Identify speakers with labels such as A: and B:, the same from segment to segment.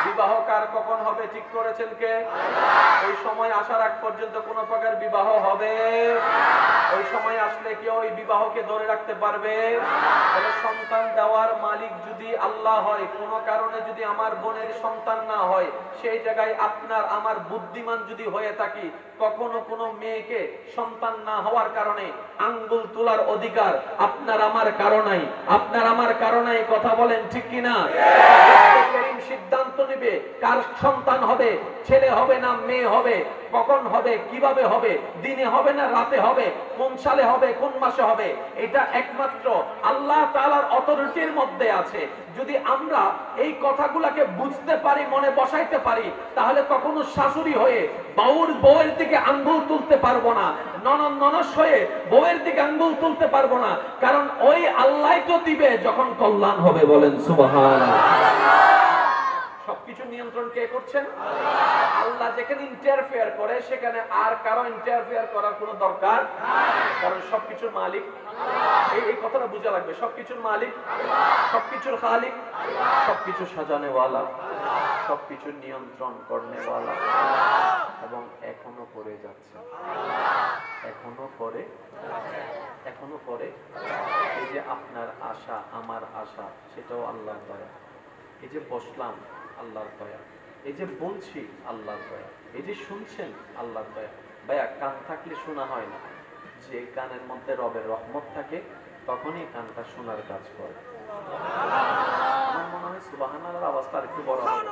A: বিবাহ কার কখন হবে ঠিক করেছেন কে? ওই সময় আসার আগ পর্যন্ত কোনো প্রকার বিবাহ হবে? ওই সময় আসলে কেউ ওই বিবাহকে ধরে রাখতে পারবে? তাহলে সন্তান দেওয়ার মালিক যদি আল্লাহ হয়, কোনো কারণে যদি আমার বোনের সন্তান না হয়, সেই জায়গায় আপনার আমার বুদ্ধিমান যদি হয়ে থাকি, কখনো কোনো মেয়েকে সন্তান না হওয়ার কারণে আঙ্গুল তোলার অধিকার আপনার আমার কারণেই, আপনার আমার কারণেই। কথা বলেন ঠিক কিনা? সিদ্ধান্ত নেবে কার সন্তান হবে, ছেলে হবে না মেয়ে হবে, কখন হবে, কিভাবে হবে, দিনে হবে না রাতে হবে, কোন সালে হবে, কোন মাসে হবে, এটা একমাত্র আল্লাহ তাআলার অথরিটির মধ্যে আছে। যদি আমরা এই কথাগুলোকে বুঝতে পারি, মনে বসাইতে পারি, তাহলে কখনো শাশুড়ি হয়ে বউয়ের দিকে আঙ্গুল তুলতে পারবো না, ননস হয়ে বউয়ের দিকে আঙ্গুল তুলতে পারবো না। কারণ ওই আল্লাহই তো দিবে যখন কল্যাণ হবে। বলেন সুবহানাল্লাহ। সবকিছু নিয়ন্ত্রণ কে করছেন? আল্লাহ যেখানে ইন্টারফেয়ার করে সেখানে আর কারো ইন্টারফেয়ার করার কোনো দরকার নাই, কারণ সবকিছুর মালিক এই কথাটা বোঝা লাগবে। সবকিছুর মালিক, সবকিছুর খালিক, সবকিছু সাজানেওয়ালা, সবকিছুর নিয়ন্ত্রণ করনেওয়ালা, এবং এখনো করে যাচ্ছে, এখনো করে। এই যে আপনার আশা, আমার আশা, সেটাও আল্লাহর দয়া। এই যে বসলাম, আল্লাহর দয়া। এই যে বলছি, আল্লাহর দয়া। এই যে শুনছেন, আল্লাহর দয়া। ভাইয়া, কান থাকলে শোনা হয় না। যে কানের মধ্যে রবের রহমত থাকে, তখনই কানটা শোনার কাজ করে। আমার মনে হয় সুবহানাল্লাহর অবস্থা একটু বড় হবে।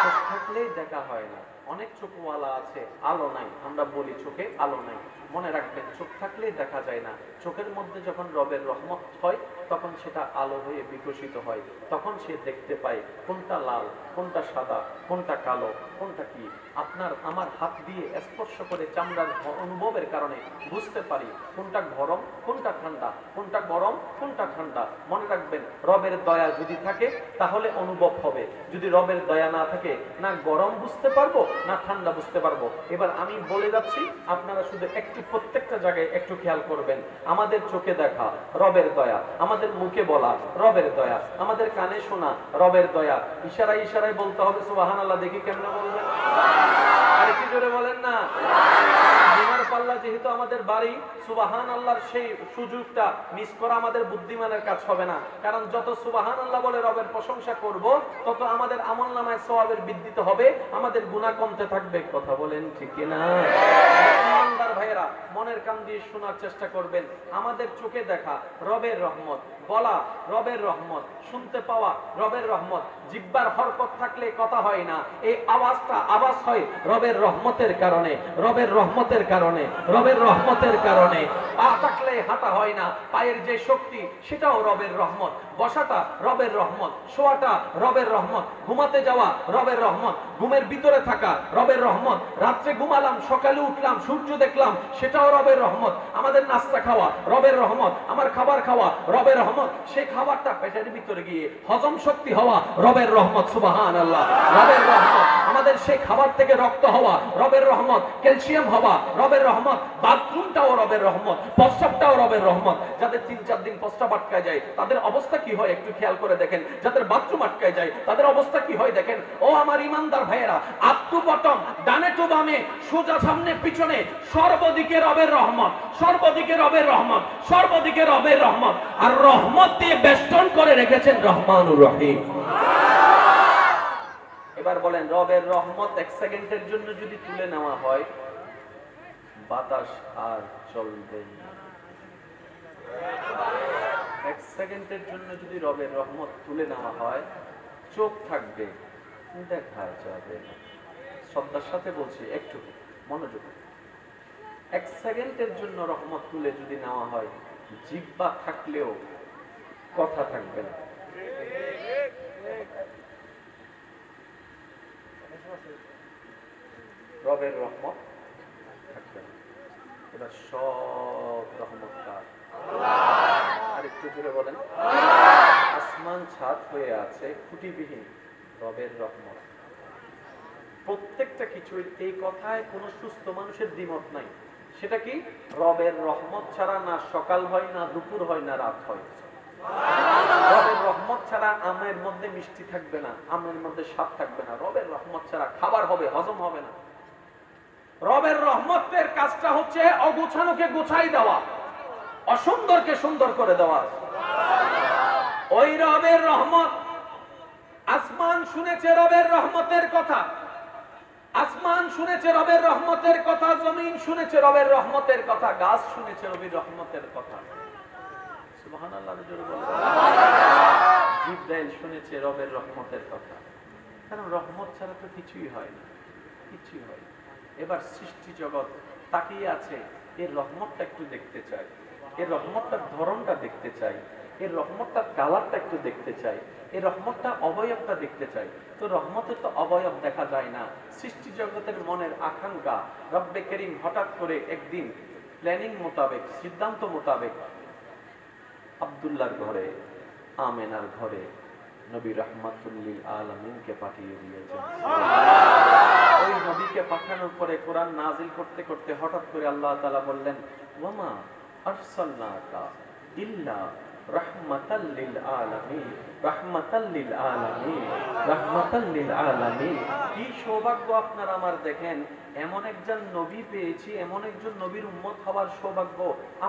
A: চোখ থাকলেই দেখা হয় না। অনেক চোখওয়ালা আছে, আলো নাই। আমরা বলি চোখে আলো নাই। মনে রাখবেন, চোখ থাকলেই দেখা যায় না। চোখের মধ্যে যখন রবের রহমত হয়, তখন সেটা আলো হয়ে বিকশিত হয়। তখন সে দেখতে পায় কোনটা লাল, কোনটা সাদা, কোনটা কালো, কোনটা কি। আপনার আমার হাত দিয়ে স্পর্শ করে চামড়ার অনুভবের কারণে বুঝতে পারি কোনটা গরম, কোনটা ঠান্ডা, কোনটা গরম, কোনটা ঠান্ডা। মনে রাখবেন, রবের দয়া যদি থাকে তাহলে অনুভব হবে। যদি রবের দয়া না থাকে, না গরম বুঝতে পারবো, না ঠান্ডা বুঝতে পারবো। এবার আমি বলে যাচ্ছি, আপনারা শুধু একটু প্রত্যেকটা জায়গায় একটু খেয়াল করবেন। আমাদের চোখে দেখা রবের দয়া, আমাদের মুখে বলা রবের দয়া, আমাদের কানে শোনা রবের দয়া। ইশারায় বলতে হবে সুবহানাল্লাহ। দেখি কেমনে বলবেন? আরেকটু জোরে বলেন না। জুমার পাল্লা যেহেতু আমাদের বাড়ি, সুবহানাল্লাহর সেই সুযোগটা মিস করা আমাদের বুদ্ধিমানের কাজ হবে না। কারণ যত সুবহানাল্লাহ বলে রবের প্রশংসা করব, তত আমাদের আমলনামায় সওয়াবের বৃদ্ধি হবে, আমাদের গুনাহ কমতে থাকবে। কথা বলেন ঠিক কিনা? ইমানদার ভাইয়েরা, মনের কান দিয়ে শোনার চেষ্টা করবেন। আমাদের চোখে দেখা রবের রহমত, বলা রবের রহমত, শুনতে পাওয়া রবের রহমত। জিহ্বার হরকত থাকলে কথা হয় না, এই আওয়াজটা আওয়াজ হয় রবের রহমতের কারণে, রবের রহমতের কারণে, রবের রহমতের কারণে। পা থাকলে হাঁটা হয় না, পায়ের যে শক্তি সেটাও রবের রহমত। বসাটা রবের রহমত, শোয়াটা রবের রহমত, ঘুমাতে যাওয়া রবের রহমত, ঘুমের ভিতরে থাকা রবের রহমত, রাত্রে ঘুমালাম সকালে উঠলাম সূর্য দেখলাম সেটাও রবের রহমত। আমাদের নাস্তা খাওয়া রবের রহমত, আমার খাবার খাওয়া রবের রহমত, সেই খাবারটা পেটের ভিতরে গিয়ে হজম শক্তি হওয়া রবের রহমত। সুবহানাল্লাহ, রবের রহমত। আমাদের সেই খাবার থেকে রক্ত হওয়া রবের রহমত, ক্যালসিয়াম হওয়া রবের রহমত, বাথরুমটাও রবের রহমত, প্রস্রাবটাও রবের রহমত। যাদের 3-4 দিন প্রস্রাব আটকায় যায় তাদের অবস্থা কি হয় একটু খেয়াল করে দেখেন। যাদের বাথরুম আটকায় যায় তাদের অবস্থা কি হয় দেখেন। ও আমার ইমানদার ভাইয়েরা, আপ টু বটম, ডানে টু বামে, সোজা সামনে পিছনে, সর্বদিকে রবের রহমত, সর্বদিকে রবের রহমত, সর্বদিকে রবের রহমত। আর রহমত দিয়ে বেষ্টন করে রেখেছেন রহমানুর রহিম। এবার বলেন, রবের রহমত 1 সেকেন্ডের জন্য যদি তুলে নেওয়া হয়, বাতাস আর চলবে না। 1 সেকেন্ডের জন্য যদি রবের রহমত তুলে নেওয়া হয়, চোখ থাকবে, দেখা যাবে না। শ্রদ্ধার সাথে বলছি, একটু মনোযোগ। 1 সেকেন্ডের জন্য রহমত তুলে যদি নেওয়া হয়, জিহ্বা থাকলেও কথা থাকবে না। রবের রহমত থাকবে না। এবার সব রহমত কার? আর একটু জোরে বলেন। আসমান ছাদ হয়ে আছে, খুঁটিবিহীন, রবের রহমত। প্রত্যেকটা কিছু, এই কথায় কোনো সুস্থ মানুষের দ্বিমত নাই। সেটা কি? রবের রহমত ছাড়া না সকাল হয়, না দুপুর হয়, না রাত হয়। রবের রহমত ছাড়া আমের মধ্যে মিষ্টি থাকবে না, আমের মধ্যে স্বাদ থাকবে না। রবের রহমত ছাড়া খাবার হবে, হজম হবে না। রবের রহমতের কাজটা হচ্ছে অগোছানোকে গোছাই দেওয়া, অসুন্দরকে সুন্দর করে দেওয়া। ওই রবের রহমত, আসমান শুনেছে রবের রহমতের কথা, আসমান শুনেছে রবের রহমতের কথা, জমিন শুনেছে রবের রহমতের কথা, গাছ শুনেছে রবির রহমতের কথা। সুবহানাল্লাহ, জোরে বলেন। জিবরাইল শুনেছে রবের রহমতের কথা। কারণ রহমত ছাড়া তো কিছুই হয় না, কিছুই হয় না। এবার সৃষ্টি জগৎ তাকিয়ে আছে, এর রহমতটা একটু দেখতে চাই, এর রহমতটার ধরনটা দেখতে চাই, এর রহমতটার কালারটা একটু দেখতে চাই, এর রহমতটা অবয়বটা দেখতে চাই। তো রহমতের তো অবয়ব দেখা যায় না। সৃষ্টি জগতের মনের আকাঙ্ক্ষা, রব্বে করিম হঠাৎ করে একদিন প্ল্যানিং মোতাবেক, সিদ্ধান্ত মোতাবেক আব্দুল্লাহর ঘরে, আমেনার ঘরে নবী রাহমাতুল লিল আলামিনকে পাঠিয়ে দিয়েছেন। ওই নবীকে পাঠানোর পরে কোরআন নাজিল করতে করতে হঠাৎ করে আল্লাহ তাআলা বললেন, ওয়ামা আরসালনাকা ইল্লা রাহমাতাল লিল আলামিন, রাহমাতাল লিল আলামিন, রাহমাতাল লিল আলামিন। কি সৌভাগ্য আপনার আমার, দেখেন এমন একজন নবী পেয়েছি, এমন একজন নবীর উম্মত হওয়ার সৌভাগ্য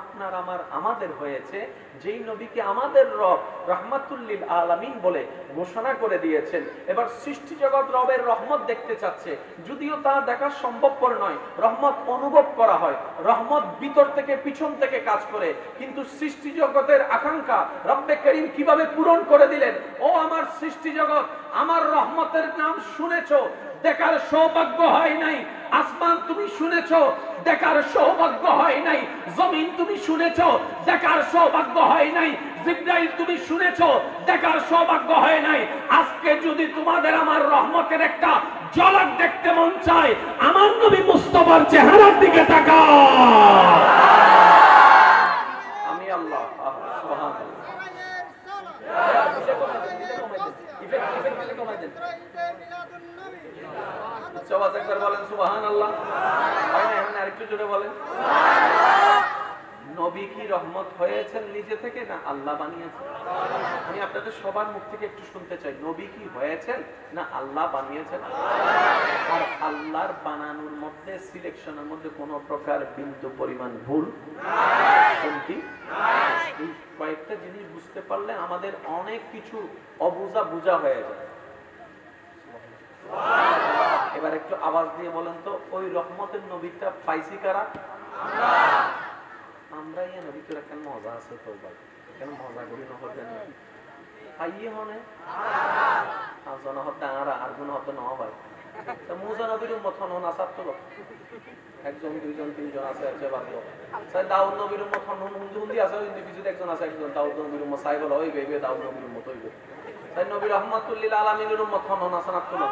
A: আপনার আমার আমাদের হয়েছে, যেই নবীকে আমাদের রব রাহমাতুল লিল আলামিন বলে ঘোষণা করে দিয়েছেন। এবার সৃষ্টি জগৎ রবের রহমত দেখতে চাচ্ছে, যদিও তা দেখা সম্ভবপর নয়। রহমত অনুভব করা হয়, রহমত ভিতর থেকে পিছন থেকে কাজ করে। কিন্তু সৃষ্টি জগতের আকাঙ্ক্ষা রব্বে করিম কিভাবে পূরণ করে দিলেন। ও আমার সৃষ্টি জগৎ, আমার রহমতের নাম শুনেছো, দেখার সৌভাগ্য হয় নাই। আসমান তুমি শুনেছো, দেখার সৌভাগ্য হয় নাই। জমিন তুমি শুনেছো, দেখার সৌভাগ্য হয় নাই। জিবরাইল তুমি শুনেছো, দেখার সৌভাগ্য হয় নাই। আজকে যদি তোমাদের আমার রহমতের একটা ঝলক দেখতে মন চায়, আমার নবী মুস্তাফার চেহারার দিকে তাকাও। আমি আল্লাহ। সুবহানাল্লাহ। বলেন সুবহানাল্লাহ। আরেকটু জোরে বলেন। নবী কি রহমত হয়েছেন নিজে থেকে, না আল্লাহ বানিয়েছেন? আমি আপনাদের সবার মুখ থেকে একটু শুনতে চাই, নবী কি হয়েছেন না আল্লাহ বানিয়েছেন? আর আল্লাহর বানানোর মধ্যে, সিলেকশনের মধ্যে কোনো প্রকার বিন্দু পরিমাণ ভুল কোনটি? এই কয়েকটা জিনিস বুঝতে পারলে আমাদের অনেক কিছু অবুঝা বুঝা হয়ে যায়। এবার একটু আওয়াজ দিয়ে বলেন তো, ওই রহমতের নবীটা পাইছি কারা? আমরা ইয়া নবী তোরা কেন মজা আছে তো ভাই, কেন মজা করি না হতে নাকি পাইয়ে হনে আর জন হতে আর গুণ হতে না ভাই। তা মুসা নবীর উম্মত হন আসার তো একজন দুইজন তিনজন আছে, আছে বাকি সাই দাউদ নবীর উম্মত হন হুন্দি আছে, কিন্তু কিছু একজন আছে, একজন দাউদ নবীর উম্মত সাই বলা হইবে, দাউদ নবীর উম্মত হইবে। তাই নবী রাহমাতুল লিল আলামিনের উম্মত হন আসার তো না।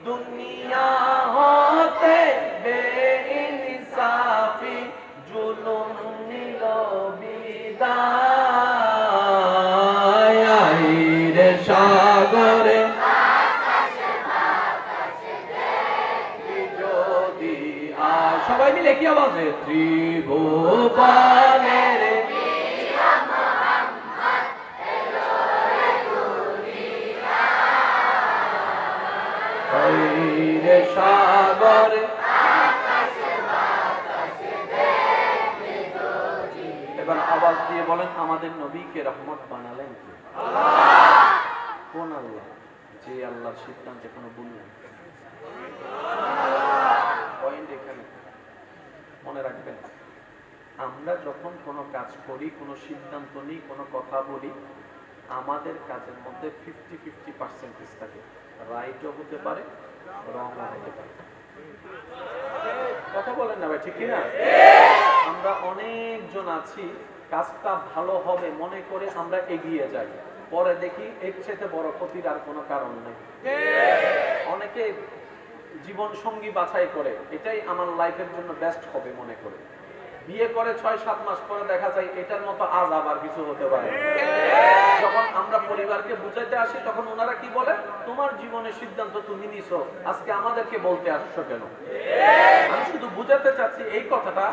A: দুনিয়া হতে বেইনসাফি জুলুম নিল বিদায়। আইরে সাগরে যদি সবাই মিলে কি আওয়াজে ত্রিভুবনের সাগর এবার আওয়াজ দিয়ে বলেন আমাদের নবীকে রহমত বানালেন কি? কোন আল্লাহ? যে আল্লাহর সিদ্ধান্তে কোনো ভুল নেই। পয়েন্ট এখানে মনে রাখবেন, আমরা যখন কোনো কাজ করি, কোনো সিদ্ধান্ত নিই, কোনো কথা বলি, আমাদের কাজের মধ্যে 50-50% থাকে। রাইটও হতে পারে, রংও হতে পারে। কথা বলেন না ভাই, ঠিক কিনা? আমরা অনেকজন আছি, কাজটা ভালো হবে মনে করে আমরা এগিয়ে যাই, পরে দেখি এর চেয়ে বড় ক্ষতির আর কোনো কারণ নেই। অনেকে জীবন সঙ্গী বাছাই করে এটাই আমার লাইফের জন্য বেস্ট হবে মনে করে, বিয়ে করে 6-7 মাস পরে দেখা যায় এটার মতো আজ আবার কিছু হতে পারে। যখন আমরা পরিবারকে বুঝাইতে আসি তখন ওনারা কি বলে, তোমার জীবনের সিদ্ধান্ত তুমি নিছো, আজকে আমাদেরকে বলতে আসছো কেন? আমি শুধু বুঝাতে চাচ্ছি এই কথাটা,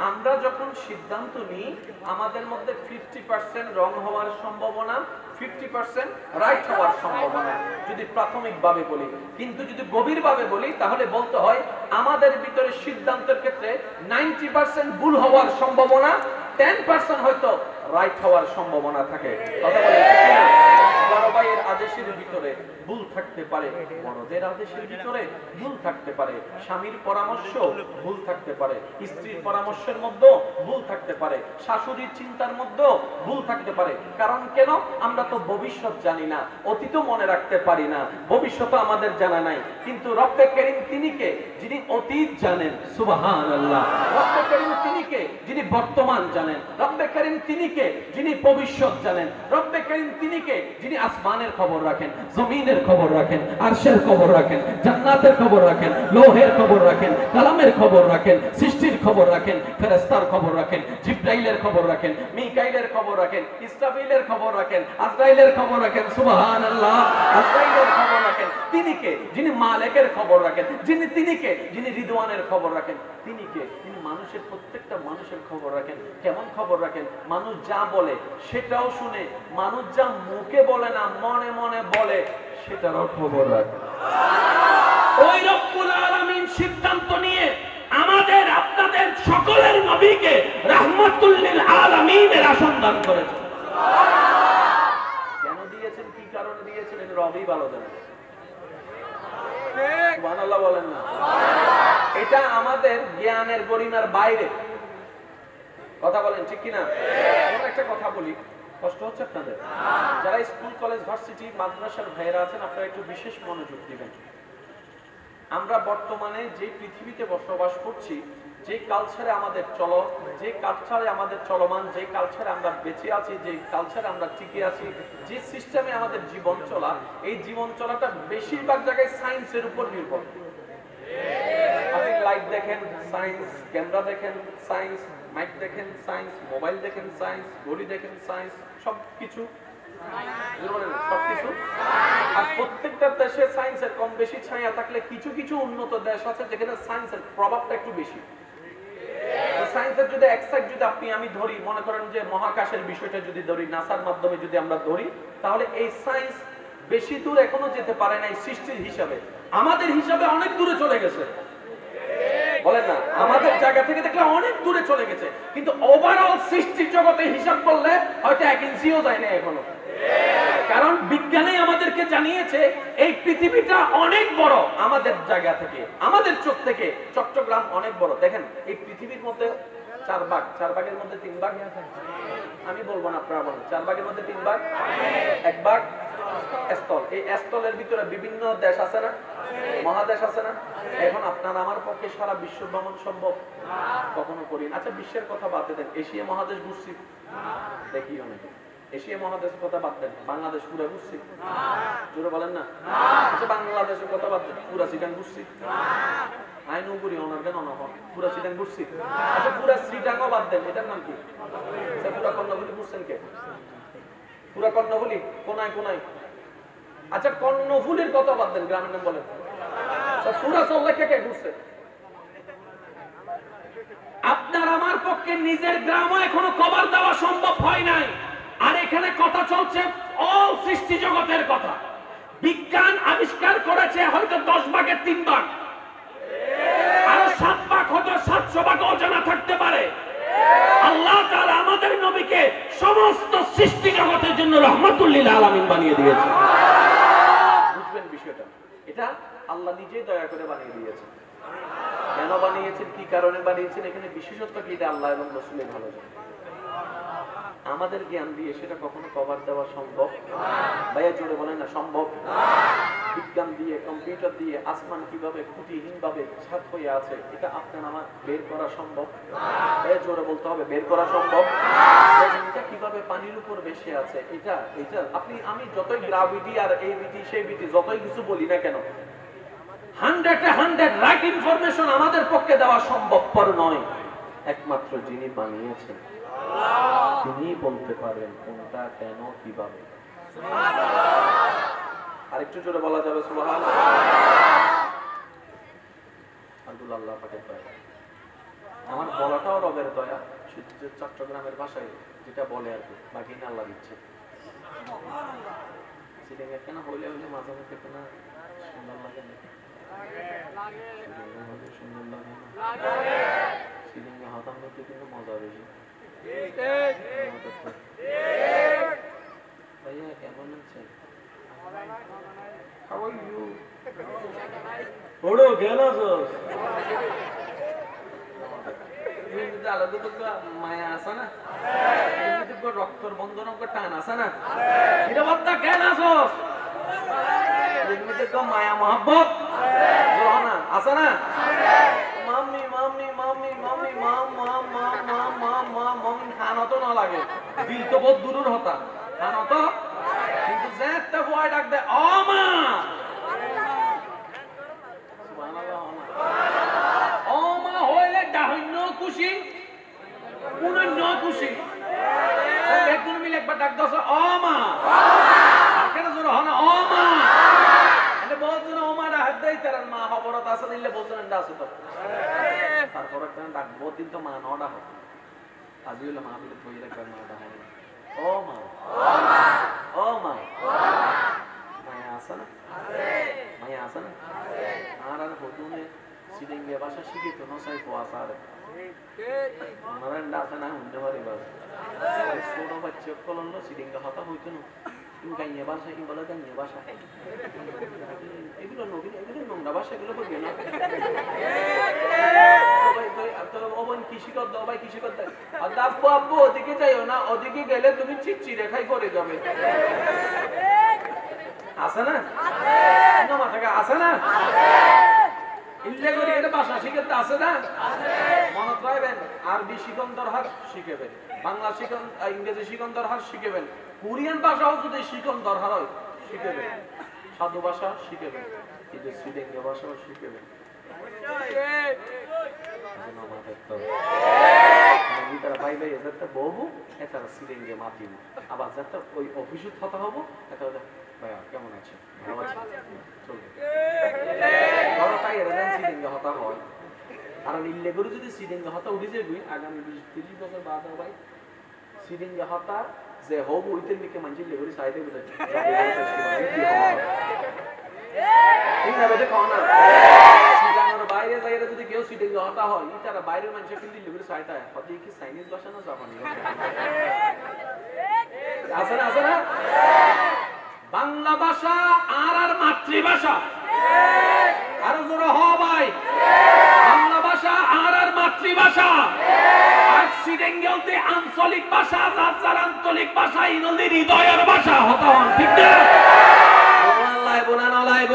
A: আমরা যখন সিদ্ধান্ত নিই আমাদের মধ্যে 50% রং হওয়ার সম্ভাবনা, 50% রাইট হওয়ার সম্ভাবনা, যদি প্রাথমিকভাবে বলি। কিন্তু যদি গভীরভাবে বলি তাহলে বলতে হয় আমাদের ভিতরে সিদ্ধান্তের ক্ষেত্রে 90% ভুল হওয়ার সম্ভাবনা, 10% হয়তো রাইট হওয়ার সম্ভাবনা থাকে। কথা বলেন ঠিক না? বড় ভাইয়ের আদেশের ভিতরে ভুল থাকতে পারে, বড়দের আদেশের ভিতরে ভুল থাকতে পারে, স্বামীর পরামর্শ ভুল থাকতে পারে, স্ত্রীর পরামর্শের মধ্যে ভুল থাকতে পারে, শাশুড়ির চিন্তার মধ্যে ভুল থাকতে পারে। কারণ কেন? আমরা তো ভবিষ্যৎ জানি না, অতীতও মনে রাখতে পারি না, ভবিষ্যৎ আমাদের জানা নাই। কিন্তু রব্বে করিম তিনি কে? যিনি অতীত জানেন। সুবহানাল্লাহ। রব্বে করিম তিনি কে? যিনি বর্তমান জানেন। রব্বে করিম তিনি কে? যিনি ভবিষ্যৎ জানেন। রব্বে করিম তিনি কে? যিনি আসমানের খবর রাখেন, জমিনের খবর রাখেন, আরশের খবর রাখেন, জান্নাতের খবর রাখেন, লৌহের খবর রাখেন, কালামের খবর রাখেন, সৃষ্টির খবর রাখেন, ফেরেশতার খবর রাখেন, জিবরাইলের খবর রাখেন, মিকাইলের খবর রাখেন, ইসরাফিলের খবর রাখেন, আজরাইলের খবর রাখেন। সুবহানাল্লাহ। আজরাইলের খবর রাখেন তিনি কে? যিনি মালিকের খবর রাখেন। তিনি কে? যিনি রিদওয়ানের খবর রাখেন। তিনি কে? তিনি মানুষের প্রত্যেকটা মানুষের খবর রাখেন। কেমন খবর রাখেন? মানুষ যা বলে সেটাও শুনে, মানুষ যা মুখে বলে না মনে মনে বলে সেটারও খবর রাখেন। ওই রব্বুল আলামিন সিদ্ধান্ত নিয়ে আমাদের আপনাদের সকলের নবীকে রাহমাতুল লিল আলামিনের আসন দান করেছেন। কেন দিয়েছেন, কি কারণে দিয়েছেন, এটা রবই ভালো জানেন। সুবহানাল্লাহ বলেন না? এটা আমাদের জ্ঞানের গরিমার বাইরে। কথা বলেন ঠিক কিনা? আমরা একটা কথা বলি, কষ্ট হচ্ছে আপনাদের? যারা স্কুল কলেজ ভার্সিটি মাদ্রাসার ভাইয়েরা আছেন আপনারা একটু বিশেষ মনোযোগ দিবেন। আমরা বর্তমানে যে পৃথিবীতে বসবাস করছি, যে কালচারে আমাদের যে কালচারে আমাদের চলমান, যে কালচারে আমরা বেঁচে আছি, যে কালচারে আমরা টিকে আছি, যে সিস্টেমে আমাদের জীবন চলা, এই জীবন চলাটা বেশিরভাগ জায়গায় সায়েন্সের উপর নির্ভর। আপনি লাইট দেখেন সায়েন্স, ক্যামেরা দেখেন সায়েন্স, মাইক দেখেন সায়েন্স, মোবাইল দেখেন সায়েন্স, ঘড়ি দেখেন সায়েন্স, সবকিছু সবকিছু। আর প্রত্যেকটা দেশে সায়েন্সের কম বেশি ছায়া থাকলে কিছু কিছু উন্নত দেশ আছে যেখানে সায়েন্সের প্রভাবটা একটু বেশি। সায়েন্সের যদি এক সাইড যদি আমি ধরি, মনে করেন যে মহাকাশের বিষয়টা যদি ধরি, নাসার মাধ্যমে যদি আমরা ধরি, তাহলে এই সায়েন্স বেশি দূর এখনো যেতে পারে নাই সৃষ্টির হিসাবে। আমাদের হিসাবে অনেক দূরে চলে গেছে, বলেন না? আমাদের জায়গা থেকে দেখলে অনেক দূরে চলে গেছে, কিন্তু ওভারঅল সৃষ্টির জগতে হিসাব করলে হয়তো 1 ইঞ্চিও যায় না এখনো। কারণ বিজ্ঞানী আমাদেরকে জানিয়েছে এই পৃথিবীটা অনেক বড়। আমাদের জায়গা থেকে, আমাদের চোখ থেকে চট্টগ্রাম অনেক বড়। দেখেন এই পৃথিবীর মধ্যে 4 ভাগ, 4 ভাগের মধ্যে 3 ভাগ, আমি বলবো না আপনারা বলেন, 4 ভাগের মধ্যে 3 ভাগ, 1 ভাগ স্থল। এই স্থলের ভিতরে বিভিন্ন দেশ আছে না, মহাদেশ আছে না? এখন আপনার আমার পক্ষে সারা বিশ্ব ভ্রমণ সম্ভব? কখনো করি না। আচ্ছা বিশ্বের কথা বাদ দেন, এশিয়া মহাদেশ ঘুরছি, দেখি অনেকে। এশিয়া মহাদেশের কথা বাদ দেন, বাংলাদেশ পুরা ঘুরছি? জোরে বলেন না। আচ্ছা বাংলাদেশের কথা বাদ দেন, পুরা চিটাং ঘুরছি? আইন উপরি ওনার কেন পুরা চিটাং ঘুরছি? আচ্ছা পুরা শ্রীটাঙ্গও বাদ দেন, এটার নাম কি? পুরা কর্ণফুলি ঘুরছেন কে? পুরা কর্ণফুলি কোনায় কোনায়? আচ্ছা কর্ণফুলির কথা বাদ দেন, গ্রামের নাম বলেন। পুরা চল্লে কে কে ঘুরছে? আপনার আমার পক্ষে নিজের গ্রামও এখনো কভার দেওয়া সম্ভব হয় নাই, আর এখানে কথা চলছে অল সৃষ্টি জগতের কথা। বিজ্ঞান আবিষ্কার করেছে হয়তো 10 ভাগের 3 ভাগ, আরো 7 ভাগ হয়তো 700 ভাগ অজানা থাকতে পারে। আল্লাহ তাআলা আমাদের নবীকে সমস্ত সৃষ্টি জগতের জন্য রাহমাতুল লিল আলামিন বানিয়ে দিয়েছে। বুঝবেন বিষয়টা, এটা আল্লাহ নিজেই দয়া করে বানিয়ে দিয়েছেন। কেন বানিয়েছেন, কি কারণে বানিয়েছেন, এখানে বিশেষত্ব কি, এটা আল্লাহ এবং রাসূলের ভালো জানেন। আমাদের জ্ঞান দিয়ে সেটা কখনো কভার দেওয়া সম্ভব? ভাইয়া জোরে বলেন না, সম্ভব? বিজ্ঞান দিয়ে, কম্পিউটার দিয়ে আসমান কিভাবে খুঁটিহীন ভাবে ছাদ হয়ে আছে, এটা আপনার আমার বের করা সম্ভব? ভাইয়া জোরে বলতে হবে, বের করা সম্ভব? এটা কিভাবে পানির উপর ভেসে আছে, এটা এটা আপনি আমি যতই গ্রাভিটি আর এই বিটি সেই বিটি যতই কিছু বলি না কেন, 100 রাইট ইনফরমেশন আমাদের পক্ষে দেওয়া সম্ভবপর নয়। একমাত্র যিনি বানিয়েছেন তিনি বলতে পারেন কোনটা কেন কিভাবে। আরেকটু জোরে বলা যাবে সুবহানাল্লাহ। আল্লাহ পাকের দয়া, আমার বলাটাও রবের দয়া, শুধু চট্টগ্রামের ভাষায় যেটা বলে আর কি, বাকি না আল্লাহ দিচ্ছে। সিলেঙ্গা কেন হইলে হইলে মাঝে মধ্যে কেন সুন্দর লাগে না? সুন্দর লাগে না? সিলেঙ্গা হতাম করতে কিন্তু মজা বেশি। ভাইয়া কেমন আছেন? How are you? ওড়ো গেল জোস। কিন্তু আলাদা তো মায়া আছে না, কিন্তু রক্তর বন্ধন টান আছে না, এটা বার্তা কেন আসোস? কিন্তু মায়া মহব্বত আছে না? মাম্মি মাম্মি মাম্মি মাম্মি মাম মাম মাম মাম মাম মাম মাম খানা তো না লাগে, দিল তো বহুত দূরের হতা খানা তো, কিন্তু যে একটা ভয় ডাক দেয় ও মা, ও মা হইলে ডাহন্য খুশি পুনন্য খুশি, একজন মিলে একবার ডাক দাও ও মা, কেন জোর হয় না ও মা, এটা বলছেন ও মা ডাক দেয় তার মা খবরত আছে নিলে বলছেন এটা আছে তো, তারপর একটা ডাকবো কিন্তু মা নটা হয় আজি হইলে মা বিলে বই রাখবার মা ডাক ও মা ও মা, মায়া আছে না? মায়া আছে না? আর আর হতুনে সিলেঙ্গা ভাষা শিখে তো নসাই পোয়াস আর আছে না হুন্ডে বাড়ি বাস ছোট বাচ্চা কলন্ড সিলেঙ্গা হতা হইতো না, গাইয়া ভাষা কি বলে, গাইয়া ভাষা এগুলো নবীন, এগুলো নোংরা ভাষা, এগুলো বলবে না। আব্বু ওদিকে যাইও না, ওদিকে গেলে তুমি চিড়ে খাই করে যাবে। আছে না? আছে না? ইল্লে করি এটা ভাষা শিখতে আছে না? মনত রাখবেন, আরবি শিখন দরকার শিখেবেন, বাংলা শিখন, ইংরেজি শিখন দরকার শিখেবেন, কোরিয়ান ভাষাও যদি শিখন দরকার হয় শিখেবেন, সাধু ভাষা শিখেবেন, কিন্তু শ্রীলঙ্কা ভাষাও শিখেবেন। তারা ভাই ভাই যাতে বহু এটা সিলেঙ্গে মাতি, আবার যাতে ওই অফিসে কথা হবো এটা ভাইয়া কেমন আছে, ভালো আছে, চলবে তাই এরা সিলেঙ্গে হতা হয়। আর ইল্লে করে যদি সিলেঙ্গে হতা উঠে যাবি আগামী 20-30 বছর বাদ ভাই সিলেঙ্গে হতা যে হব ওইতে লিখে মানুষের লেগুরি সাইডে বুঝে ঠিক না বেটে খাও না। বাইরে যাইরা যদি কেউ সিলেঙ্গে হতা হয় তারা বাইরের মানুষের কিন্তু লেগুরি সাইডে হতে কি চাইনিজ ভাষা না জাপানি ভাষা আছে না? আছে না? বাংলা ভাষা আর আর মাতৃভাষা, আরো জোরে হ ভাই, বাংলা ভাষা আর আর মাতৃভাষা, আর সিলেঙ্গেলতে আঞ্চলিক ভাষা, যার আঞ্চলিক ভাষা ইনলি হৃদয়ের ভাষা হতা হন, ঠিক না? আল্লাহ বোনানো লাইব,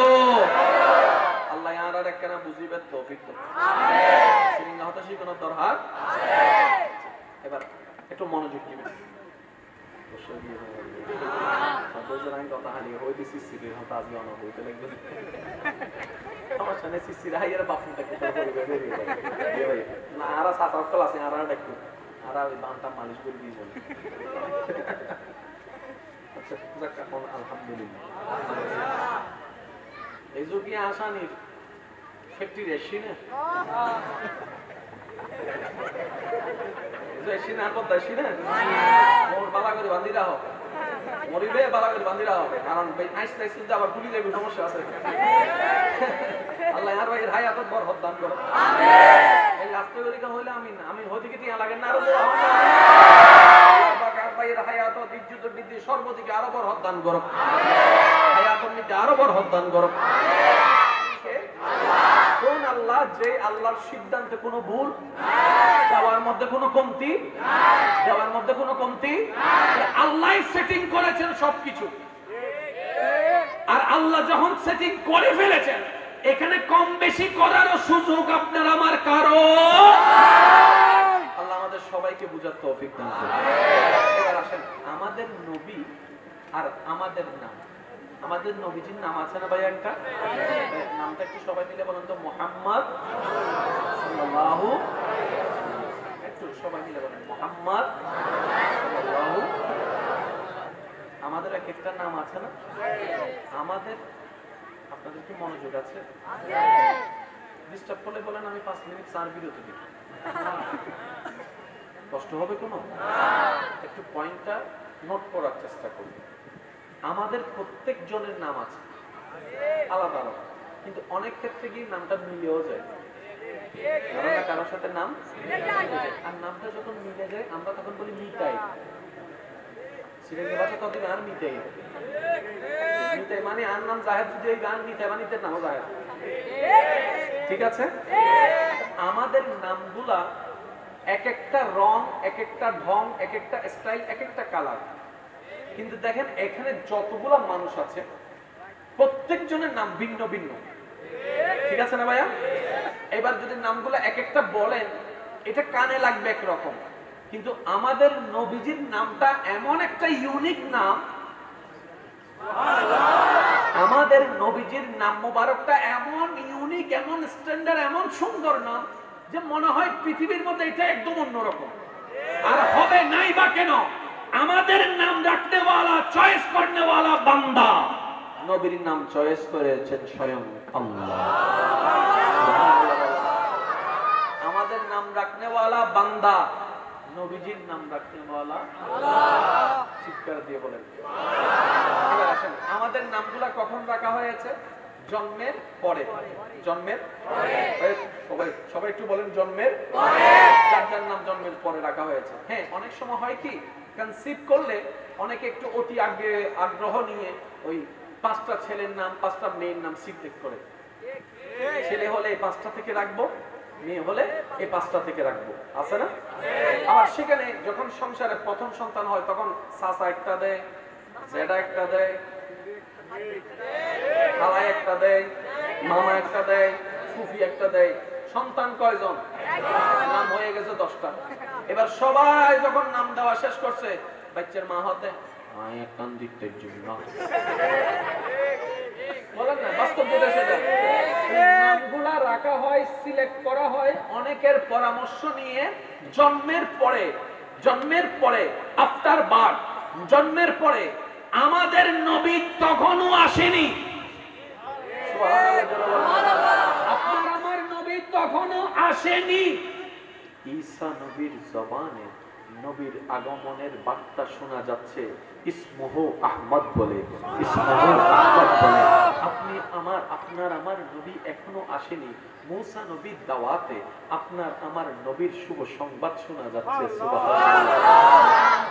A: আল্লাহ আর আর একখানা বুঝিবে তৌফিক দাও। আমিন। সিলেঙ্গা হতা শিখানোর দরকার। এবার একটু মনোযোগ দিবেন। কথা হানি হইতে সিসির হতো আজকে অন হইতে লাগবে আমার সামনে সিসির হাইয়ার বাপুটা না আর সাত কল আছে আর একটু আর ওই বানটা মালিশ করে দিয়ে বলে আলহামদুলিল্লাহ এই যোগী আসানির ফ্যাক্টরি এসছি না এসছি না কত এসছি না মোর বালা করে বান্ধি রাখো মরিবে বালা করে বান্ধি রাখো কারণ আইস টাইস কিন্তু আবার পুলি যাবে সমস্যা আছে আল্লাহ আর ভাইয়ের হায়াত বরকত দান করো এই লাস্টে বলিকা হইলে আমি হতে কি টিয়া লাগে না আরো বড় ভাইয়ের হায়াত ইজ্জত বৃদ্ধি সর্বদিকে আরো বরকত দান করো হায়াতের মধ্যে আরো বরকত দান করো কোন আল্লাহ যে আল্লাহর সিদ্ধান্তে কোনো ভুল যাওয়ার মধ্যে কোনো কমতি যাওয়ার মধ্যে কোনো কমতি আল্লাহ সেটিং করেছেন সবকিছু আর আল্লাহ যখন সেটিং করে ফেলেছেন এখানে কম বেশি করারও সুযোগ আপনার আমার কারো আল্লাহ আমাদের সবাইকে বুঝার তৌফিক দান করুন এবার আসেন আমাদের নবী আর আমাদের নাম আমাদের নবীজির নাম আছে না ভাই একটা নামটা একটু সবাই মিলে বলেন তো মুহাম্মদ সাল্লাল্লাহু একটু সবাই মিলে বলেন মুহাম্মদ সাল্লাল্লাহু আমাদের একটা নাম আছে না আমাদের আপনাদের কি মনোযোগ আছে ডিস্টার্ব করলে বলেন আমি 5 মিনিট চার বিরতি দিই কষ্ট হবে কোনো একটু পয়েন্টটা নোট করার চেষ্টা করি আমাদের প্রত্যেক জনের নাম আছে আলাদা আলাদা কিন্তু অনেক ক্ষেত্রে গিয়ে নামটা মিলেও যায় কারোর সাথে নাম আর নামটা যখন মিলে যায় আমরা তখন বলি মিটাই সিলেটের ভাষা তত গান মিটাই মিটাই মানে আর নাম জাহেদ যদি ওই গান মিটাই মানে এটার নামও জাহেদ ঠিক আছে আমাদের নামগুলা এক একটা রং এক একটা ঢং এক একটা স্টাইল এক একটা কালার কিন্তু দেখেন এখানে যতগুলা মানুষ আছে প্রত্যেকজনের নাম ভিন্ন ভিন্ন ঠিক আছে না ভাইয়া এবার যদি নামগুলা এক একটা বলেন এটা কানে লাগবে একরকম কিন্তু আমাদের নবীজির নামটা এমন একটা ইউনিক নাম আমাদের নবীজির নাম মোবারকটা এমন ইউনিক এমন স্ট্যান্ডার্ড এমন সুন্দর নাম যে মনে হয় পৃথিবীর মধ্যে এটা একদম অন্যরকম আর হবে নাই বা কেন আমাদের নাম রাখতে ওয়ালা চয়েস করতে ওয়ালা বান্দা নবীর নাম চয়েস করেছেন স্বয়ং আল্লাহ আমাদের নাম রাখতে ওয়ালা বান্দা নবীজির নাম রাখতে ওয়ালা আল্লাহ চিৎকার দিয়ে বলেন এবার আসেন আমাদের নামগুলা কখন রাখা হয়েছে জন্মের পরে জন্মের পরে সবাই একটু বলেন জন্মের পরে যার নাম জন্মের পরে রাখা হয়েছে হ্যাঁ অনেক সময় হয় কি কনসিভ করলে অনেকে একটু অতি আগ্রহ নিয়ে ওই 5টা ছেলের নাম 5টা মেয়ের নাম সিলেক্ট করে ছেলে হলে এই 5টা থেকে রাখবো মেয়ে হলে এই 5টা থেকে রাখবো আছে না আবার সেখানে যখন সংসারে প্রথম সন্তান হয় তখন চাচা একটা দেয় জেঠা একটা দেয় খালা একটা দেয় মামা একটা দেয় ফুফি একটা দেয় সন্তান কয়জন নাম হয়ে গেছে 10টা এবার সবাই যখন নাম দেওয়া শেষ করছে বাচ্চার মা হতে একখান দিকটার জন্য বলেন না বাস্তব যেটা সেটা নামগুলা রাখা হয় সিলেক্ট করা হয় অনেকের পরামর্শ নিয়ে জন্মের পরে আফটার বার্থ জন্মের পরে আমাদের নবী তখনও আসেনি আপনার আমার নবী তখনও আসেনি ঈসা নবীর জবানে নবীর আগমনের বার্তা শোনা যাচ্ছে ইসমুহু আহমদ বলে আপনার আমার নবী এখনো আসেনি মুসা নবীর দাওয়াতে আপনার আমার নবীর শুভ সংবাদ শোনা যাচ্ছে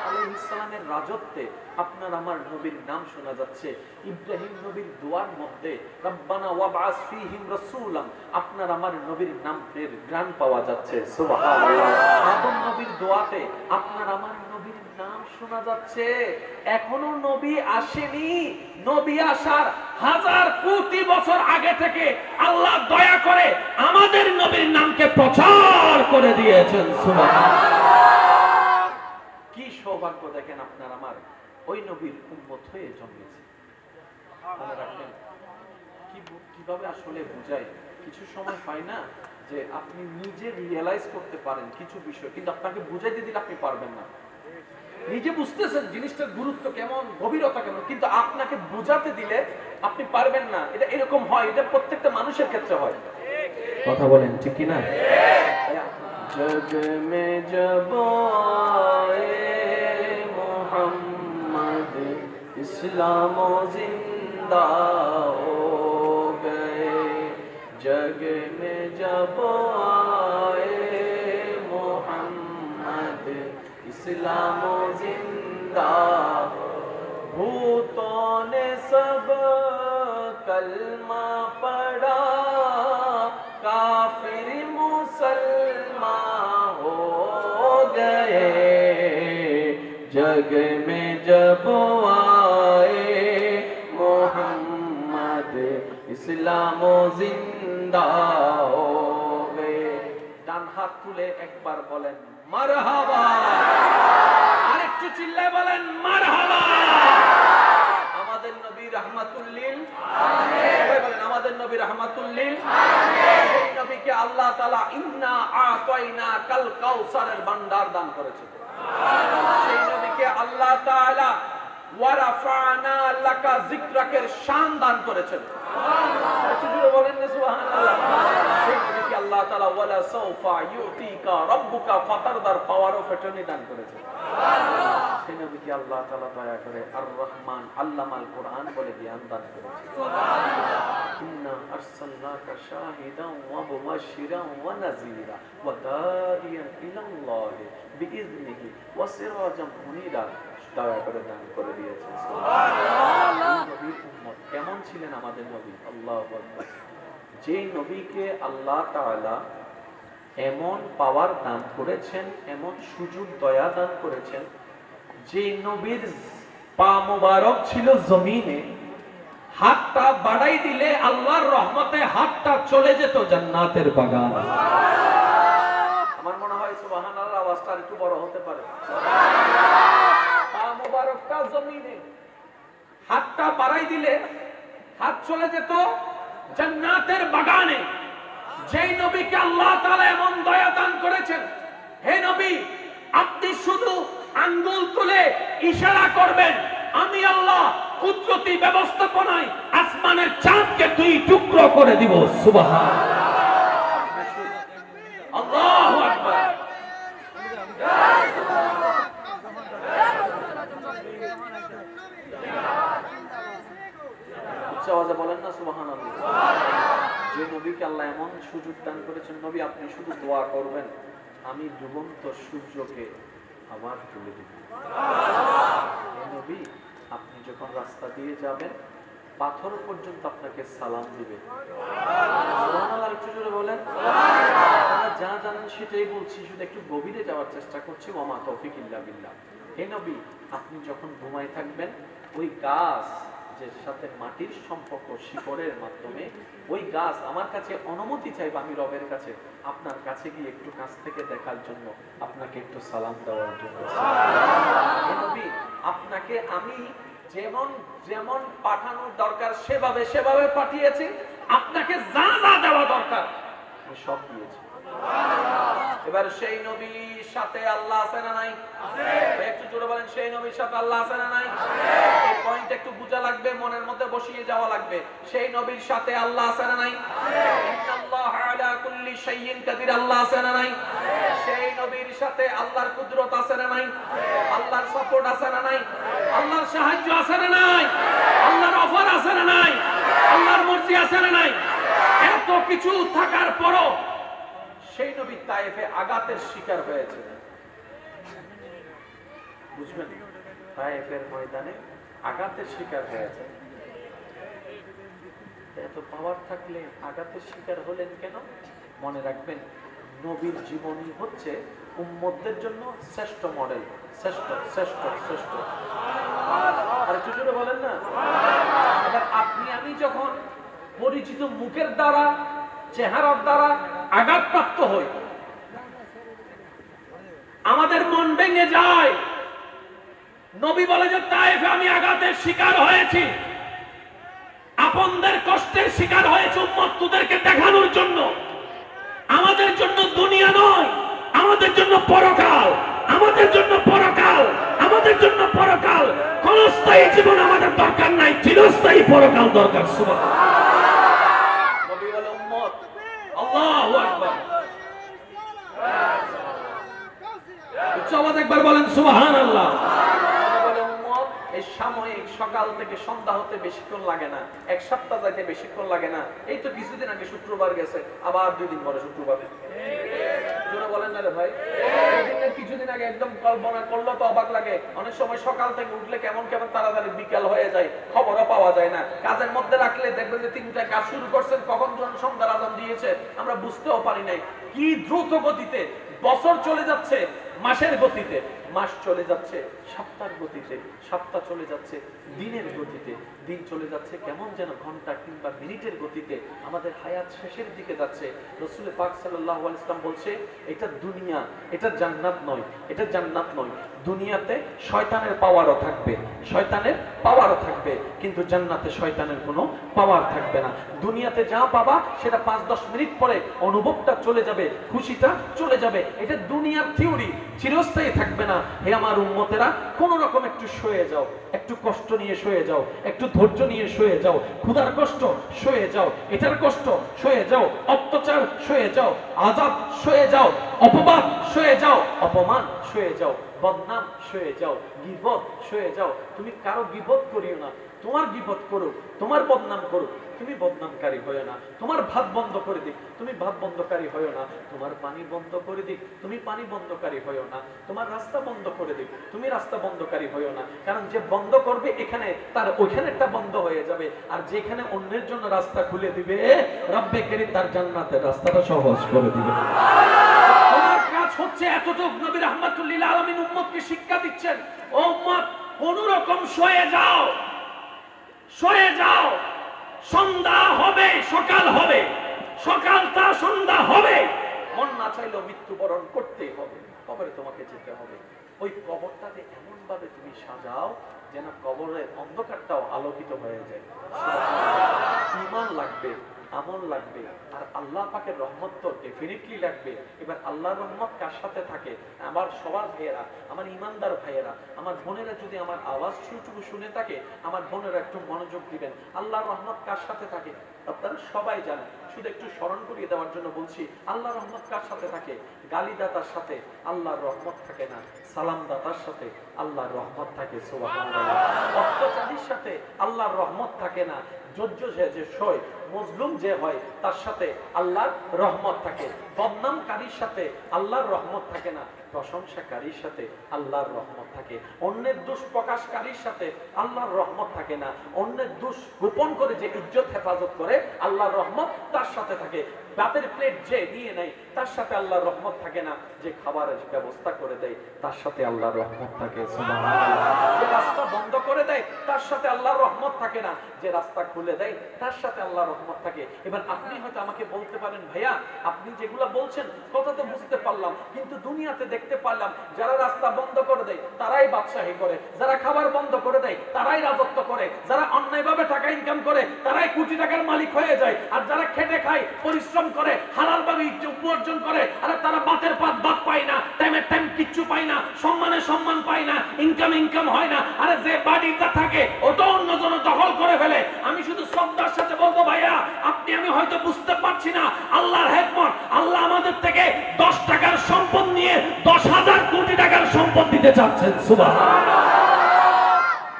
A: আলাইহিস সালামের রাজত্বে আপনার আমার নবীর নাম শোনা যাচ্ছে ইব্রাহিম নবীর দোয়ার মধ্যে রব্বানা ওয়াবআস ফীহিম রাসূলান আপনার আমার নবীর নামের গান পাওয়া যাচ্ছে সুবহানাল্লাহ আদম নবীর দোয়াতে আপনার আমার নবীর নাম শোনা যাচ্ছে এখনো নবী আসেনি নবী আসার হাজার কোটি বছর আগে থেকে আল্লাহ দয়া করে আমাদের নবীর নামকে প্রচার করে দিয়েছেন সুবহানাল্লাহ কি সৌভাগ্য দেখেন আপনার আমার ওই নবীর উম্মত হয়ে জন্মেছে। মনে রাখবেন কিভাবে আসলে বুঝাই, কিছু সময় হয় না যে আপনি নিজে রিয়েলাইজ করতে পারেন কিছু বিষয়, কিন্তু আপনাকে বুঝাইতে দিলে আপনি পারবেন না। নিজে বুঝতেছেন জিনিসটার গুরুত্ব কেমন, গভীরতা কেমন, কিন্তু আপনাকে বুঝাতে দিলে আপনি পারবেন না। এটা এরকম হয়, এটা প্রত্যেকটা মানুষের ক্ষেত্রে হয়। কথা বলেন ঠিক কি না? জগ মে জব আয়ে মোহাম্মদ ইসলাম জিন্দা হো গয়ে, জগ মে জব আয়ে মোহাম্মদ इस्लाम जिंदा, भूतों ने सब कलमा पढ़ा, काफिर मुसलमान हो गए, जग में जब आए मोहम्मद इस्लाम जिंदा हो गए। ডান হাত তুলে একবার বলেন মারহাবা, আরেকটু চিল্লায় বলেন মারহাবা। আমাদের নবী রাহমাতুল লিল আলামিন, বলেন আমাদের নবী রাহমাতুল লিল আলামিন। সেই নবীকে আল্লাহ তাআলা ইন্না আতাইনা কাল কাউসারের ভান্ডার দান করেছেন। সুবহানাল্লাহ। সেই নবীকে আল্লাহ তাআলা ওয়া রাফা'না লাকা যিকরাকের শান দান করেছেন। সুবহানাল্লাহ। একটু জোরে বলেন না সুবহানাল্লাহ। সেই নবীকে আল্লাহ তাআলা ওয়ালা সাউফা ইউতিকা রাব্বুকা ফাতারদার পাওয়ার অফ এটার্নি দান করেছেন। সুবহানাল্লাহ। সেই নবীকে আল্লাহ তাআলা দয়া করে আর রহমান আল্লামাল কোরআন বলে জ্ঞান দান করেছেন। সুবহানাল্লাহ। ইন্না আরসালনাকা শাহিদান ওয়া মুবাশশিরান ওয়া নাযীরা ওয়া দাইয়ান ইলাল্লাহি বিইذনিহি ওয়া সিরাজাম মুনীরা দয়া করে দান করে দিয়েছেন। সুবহানাল্লাহ। নবীর উম্মত কেমন ছিলেন আমাদের নবী? আল্লাহু আকবার। যে নবীকে আল্লাহ তাআলা এমন পাওয়ার দান করেছেন, এমন সুযোগ দয়া দান করেছেন, যে নবীর পা মোবারক ছিল জমিনে, হাতটা বাড়াই দিলে আল্লাহর রহমতে হাতটা চলে যেত জান্নাতের বাগান। আমার মনে হয় সুবহানাল্লাহ আওয়াজটা একটু বড় হতে পারে। পা মোবারকটা জমিনে, হাতটা বাড়াই দিলে হাত চলে যেত জান্নাতের বাগানে। যেই নবীকে আল্লাহ তাআলা এমন দয়া দান করেছেন, হে নবী আপনি শুধু আঙ্গুল তুলে ইশারা করবেন, আমি আল্লাহ কুদরতি ব্যবস্থাপনায় আসমানের চাঁদকে দুই টুকরো করে দিব। সুবহানাল্লাহ। আল্লাহু আকবার। আওয়াজে বলেন না সুবহানাল্লাহ। যে নবীকে আল্লাহ এমন সুযোগ দান করেছেন, নবী আপনি শুধু দোয়া করবেন, আমি ডুবন্ত সূর্যকে আবার তুলে দিব। নবী আপনি যখন রাস্তা দিয়ে যাবেন, পাথর পর্যন্ত আপনাকে সালাম দিবে। সুবহানাল্লাহ। একটু জোরে বলেন। আপনারা যা জানেন সেটাই বলছি, শুধু একটু গভীরে যাওয়ার চেষ্টা করছি। ওয়া মা তৌফিক ইল্লা বিল্লাহ। হে নবী আপনি যখন ঘুমায় থাকবেন, ওই গাছ যে সাথে মাটির সম্পর্ক শিকড়ের মাধ্যমে, ওই গাছ আমার কাছে অনুমতি চাইবে আমি রবের কাছে আপনার কাছে গিয়ে একটু কাছ থেকে দেখার জন্য, আপনাকে একটু সালাম দেওয়ার জন্য। হে নবী আপনাকে আমি যেমন যেমন পাঠানোর দরকার সেভাবে সেভাবে পাঠিয়েছি, আপনাকে যা যা দেওয়া দরকার আমি সব দিয়েছি। এবার সেই নবীর সাথে আল্লাহ আছে না নাই? একটু জোরে বলেন, সেই নবীর সাথে আল্লাহ আছে না নাই? এই পয়েন্ট একটু বুঝা লাগবে, মনের মধ্যে বসিয়ে যাওয়া লাগবে। সেই নবীর সাথে আল্লাহ আছে না নাই? ইন্নাল্লাহা আলা কুল্লি শাইইন কাদির, আল্লাহ আছে না নাই? সেই নবীর সাথে আল্লাহর কুদরত আছে না নাই? আল্লাহর সাপোর্ট আছে না নাই? আল্লাহর সাহায্য আছে না নাই? আল্লাহর অফার আছে না নাই? আল্লাহর মর্জি আছে না নাই? এত কিছু থাকার পরও সেই নবী তায়েফে আঘাতের শিকার হয়েছে। বুঝবেন, তায়েফের ময়দানে আঘাতের শিকার হয়েছে। এত পাওয়ার থাকলে আঘাতের শিকার হলেন কেন? মনে রাখবেন, নবীর জীবনী হচ্ছে উম্মতদের জন্য শ্রেষ্ঠ মডেল। শ্রেষ্ঠ শ্রেষ্ঠ শ্রেষ্ঠ। আর একটু জোরে বলেন না। এবার আপনি আমি যখন পরিচিত মুখের দ্বারা, চেহারার দ্বারা আঘাতপ্রাপ্ত হই, আমাদের মন ভেঙে যায়,
B: নবী বলে যে তায়েফে আমি আঘাতের শিকার হয়েছি, আপনদের কষ্টের শিকার হয়েছে উম্মতদেরকে দেখানোর জন্য। আমাদের জন্য দুনিয়া নয়, আমাদের জন্য পরকাল, আমাদের জন্য পরকাল, আমাদের জন্য পরকাল। ক্ষণস্থায়ী জীবন আমাদের দরকার নাই, চিরস্থায়ী পরকাল দরকার। সুবহানাল্লাহ।
A: নবী বলে উম্মত,
B: আল্লাহু আকবার। উচ্চ আওয়াজে একবার বলেন সুবহানাল্লাহ।
A: এই সাময়িক সকাল থেকে সন্ধ্যা হতে বেশিক্ষণ লাগে না, এক সপ্তাহ যাইতে বেশিক্ষণ লাগে না। এই তো কিছুদিন আগে শুক্রবার গেছে, আবার 2 দিন পরে শুক্রবার। জোরে বলেন না রে ভাই। কিছুদিন আগে একদম কল্পনা করলে তো অবাক লাগে। অনেক সময় সকাল থেকে উঠলে কেমন কেমন তাড়াতাড়ি বিকাল হয়ে যায়, খবরও পাওয়া যায় না। কাজের মধ্যে রাখলে দেখবেন যে 3টায় কাজ শুরু করছেন, কখন সন্ধ্যার আজান দিয়েছে আমরা বুঝতেও পারি নাই। কি দ্রুত গতিতে বছর চলে যাচ্ছে, মাসের গতিতে মাস চলে যাচ্ছে, সপ্তাহের গতিতে সপ্তাহ চলে যাচ্ছে, দিনের গতিতে দিন চলে যাচ্ছে, কেমন যেন ঘন্টা কিংবা মিনিটের গতিতে আমাদের হায়াত শেষের দিকে যাচ্ছে। রাসূল পাক সাল্লাল্লাহু আলাইহি ওয়াসাল্লাম বলছে, এটা দুনিয়া, এটা জান্নাত নয়, এটা জান্নাত নয়। দুনিয়াতে শয়তানের পাওয়ারও থাকবে, শয়তানের পাওয়ারও থাকবে, কিন্তু জান্নাতে শয়তানের কোনো পাওয়ার থাকবে না। দুনিয়াতে যা পাবা সেটা 5-10 মিনিট পরে অনুভবটা চলে যাবে, খুশিটা চলে যাবে। এটা দুনিয়ার থিওরি, চিরস্থায়ী থাকবে না। হে আমার উম্মতেরা, কোন রকম একটু সয়ে যাও, একটু কষ্ট নিয়ে সয়ে যাও, একটু ধৈর্য নিয়ে সয়ে যাও, ক্ষুধার কষ্ট সয়ে যাও, এটার কষ্ট সয়ে যাও, অত্যাচার সয়ে যাও, আযাব সয়ে যাও, অপবাদ সয়ে যাও, অপমান সয়ে যাও, বদনাম সয়ে যাও, গীবত সয়ে যাও। তুমি কারো গীবত করিও না, তোমার গীবত করো, তোমার বদনাম করো, তুমি বদনামকারী হয়ো না। তোমার ভাত বন্ধ করে দিক, তুমি ভাত বন্ধকারী হয়ো না। তোমার পানি বন্ধ করে দিক, তুমি পানি বন্ধকারী হয়ো না। তোমার রাস্তা বন্ধ করে দিক, তুমি রাস্তা বন্ধকারী হয়ো না। কারণ যে বন্ধ করবে এখানে, তার ওইখানেরটা বন্ধ হয়ে যাবে। আর যেখানে অন্যের জন্য রাস্তা খুলে দিবে, রব্বে কারীম তার জান্নাতের রাস্তাটা সহজ করে দিবে।
B: তোমার কাজ হচ্ছে এতটুকু। নবী রাহমাতুল লিল আলামিন উম্মতকে শিক্ষা দিচ্ছেন, ও উম্মত, কোন রকম সয়ে যাও, সয়ে যাও। সন্ধ্যা হবে, সকাল হবে, সকালটা সন্ধ্যা হবে।
A: মন না চাইলেও মৃত্যুবরণ করতেই হবে, কবরে তোমাকে যেতে হবে। ওই কবরটাকে এমন ভাবে তুমি সাজাও যেন কবরের অন্ধকারটাও আলোকিত হয়ে যায়। ঈমান লাগবে, আমল লাগবে, আর আল্লাহ পাকের রহমত তো ডেফিনেটলি লাগবে। এবার আল্লাহর রহমত কার সাথে থাকে? আমার সবার ভাইয়েরা, আমার ইমানদার ভাইয়েরা, আমার বোনেরা যদি আমার আওয়াজ শুরুটুকু শুনে থাকে, আমার বোনেরা একটু মনোযোগ দিবেন। আল্লাহর রহমত কার সাথে থাকে আপনারা সবাই জানেন, শুধু একটু স্মরণ করিয়ে দেওয়ার জন্য বলছি। আল্লাহর রহমত কার সাথে থাকে? গালিদাতার সাথে আল্লাহর রহমত থাকে না, সালামদাতার সাথে আল্লাহর রহমত থাকে। সুবহানাল্লাহ। অত্যাচারীর সাথে আল্লাহর রহমত থাকে না, যোগ্য যে সয়, মজলুম যে হয় তার সাথে আল্লাহর রহমত থাকে। বদনামকারীর সাথে আল্লাহর রহমত থাকে না, প্রশংসাকারীর সাথে আল্লাহর রহমত থাকে। অন্যের দোষ প্রকাশকারীর সাথে আল্লাহর রহমত থাকে না, অন্যের দোষ গোপন করে যে ইজ্জত হেফাজত করে আল্লাহর রহমত তার সাথে থাকে। ভাতের প্লেট যে নিয়ে নেয় তার সাথে আল্লাহর রহমত থাকে না, যে খাবারের ব্যবস্থা করে দেয় তার সাথে আল্লাহর রহমত থাকে। সুবহানাল্লাহ। যে রাস্তা বন্ধ করে দেয় তার সাথে আল্লাহর রহমত থাকে না, যে রাস্তা খুলে দেয় তার সাথে আল্লাহর রহমত থাকে। এবার আপনি হয়তো আমাকে বলতে পারেন, ভাইয়া আপনি যেগুলো বলছেন কথা তো বুঝতে পারলাম, কিন্তু দুনিয়াতে দেখতে পারলাম যারা রাস্তা বন্ধ করে দেয় তারাই বাদশাহী করে, যারা খাবার বন্ধ করে দেয় তারাই রাজত্ব করে, যারা অন্যায়ভাবে টাকা ইনকাম করে তারাই কোটি টাকার মালিক হয়ে যায়, আর যারা খেটে খায়, পরিশ্রম করে, হালালভাবে উপার্জন করে, আর তারা বাতের পাত বাত পায় না, টাইমের টাইম কিচ্ছু পায় না, সম্মানের সম্মান পায় না, ইনকাম হয় না। আরে যে বাড়িটা থাকে ওটা অন্যজন দখল করে ফেলে। আমি শুধু শ্রদ্ধার সাথে বলবো, ভাইয়া আপনি আমি হয়তো বুঝতে পারছি না আল্লাহর হিকমত। আল্লাহ আমাদের থেকে 10 টাকার সম্পদ নিয়ে 10,000 কোটি টাকার সম্পদ দিতে চাচ্ছেন। সুবহানাল্লাহ।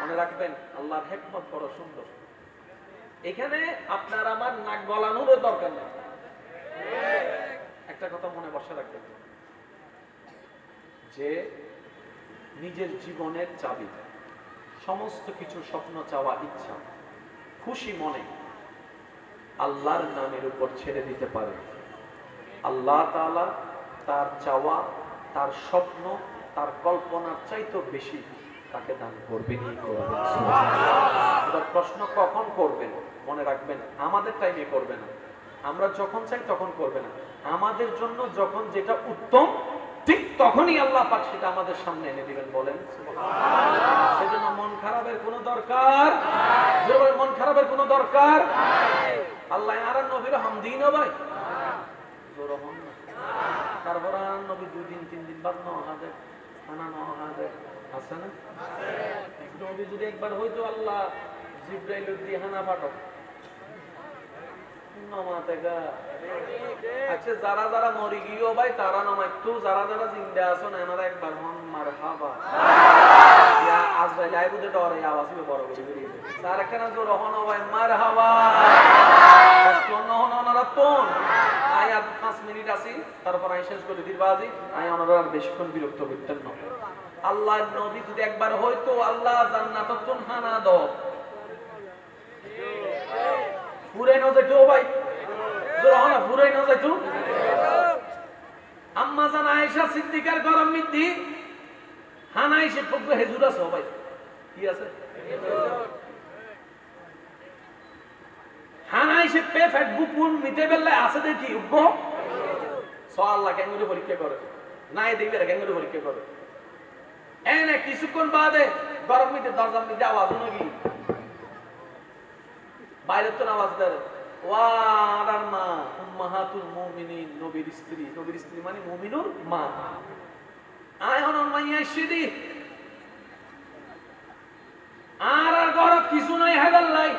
A: মনে রাখবেন, আল্লাহর হিকমত বড় সুন্দর। এখানে আপনার আমার নাক গলানোর দরকার নেই। একটা কথা মনে বসে রাখবেন, যে নিজের জীবনের চাবি, সমস্ত কিছু স্বপ্ন চাওয়া, ইচ্ছা, খুশি মনে আল্লাহর নামের উপর ছেড়ে দিতে পারে। আল্লাহ তাআলা তার চাওয়া, তার স্বপ্ন, তার কল্পনার চাইতে বেশি তাকে দান করবেনই করবেন। এবার প্রশ্ন কখন করবেন? মনে রাখবেন, আমাদের টাইমে করবে না, আমরা যখন চাই তখন করবে না, আমাদের জন্য যখন যেটা উত্তম ঠিক তখনই আল্লাহ পাক সেটা আমাদের সামনে এনে দিবেন। বলেন সুবহানাল্লাহ। সেজন্য মন খারাপের কোনো দরকার নাই, মন খারাপের কোনো দরকার নাই। আল্লাহ আর নবীর হামদিন ভাই জোর হন না। তারপর আর নবী 2 দিন 3 দিন বাদ নওয়া হাজার আনা নওয়া হাজার আছে না? নবী যদি একবার হয়তো আল্লাহ জিব্রাইল দিয়ে হানা পাঠাও আচ্ছা, যারা যারা মরি গিয়েও ভাই তারা নমাইতো, যারা যারা জিন্দা আছো না এনারা একবার হন মারহাবা। আজরাইল আইবুদে ডরে আওয়াজ বড় করে বেরিয়ে স্যার একখানা জোর হন ভাই মারহাবা। ওনারা তোন আই আর 5 মিনিট আছি, তারপর আমি শেষ করে দিবাজি। আমি ওনারা আর বেশিক্ষণ বিরক্ত করতেন না। আল্লাহ নবী যদি একবার হয়তো আল্লাহ জান্নাতত তুন হানা দাও পুরে ন যাইতো ভাই জোরানা পুরে ন যাইতো। আম্মা জান আয়েশা সিদ্দিকার গরম মিদ্দি হানা এসে পড়বে হুজুর আছে ভাই কি আছে হানা এসে পে ফেসবুক কোন মিটে বেলা আছে দেখি উগ্র সো আল্লাহ কেন করে পরীক্ষা করে নাই দেখবে কেন করে পরীক্ষা করে। এনে কিছুক্ষণ বাদে গরম মিটে দরজা মিটে আওয়াজ নাকি বাইরে তো আওয়াজ দেয় ওয়ার মা উম্মাহাতুল মুমিনিন, নবীর স্ত্রী। নবীর স্ত্রী মানে মুমিনুর মা। আয় হন মাইয়া সিদি আর আর গরব কিছু নাই হেদাল্লাই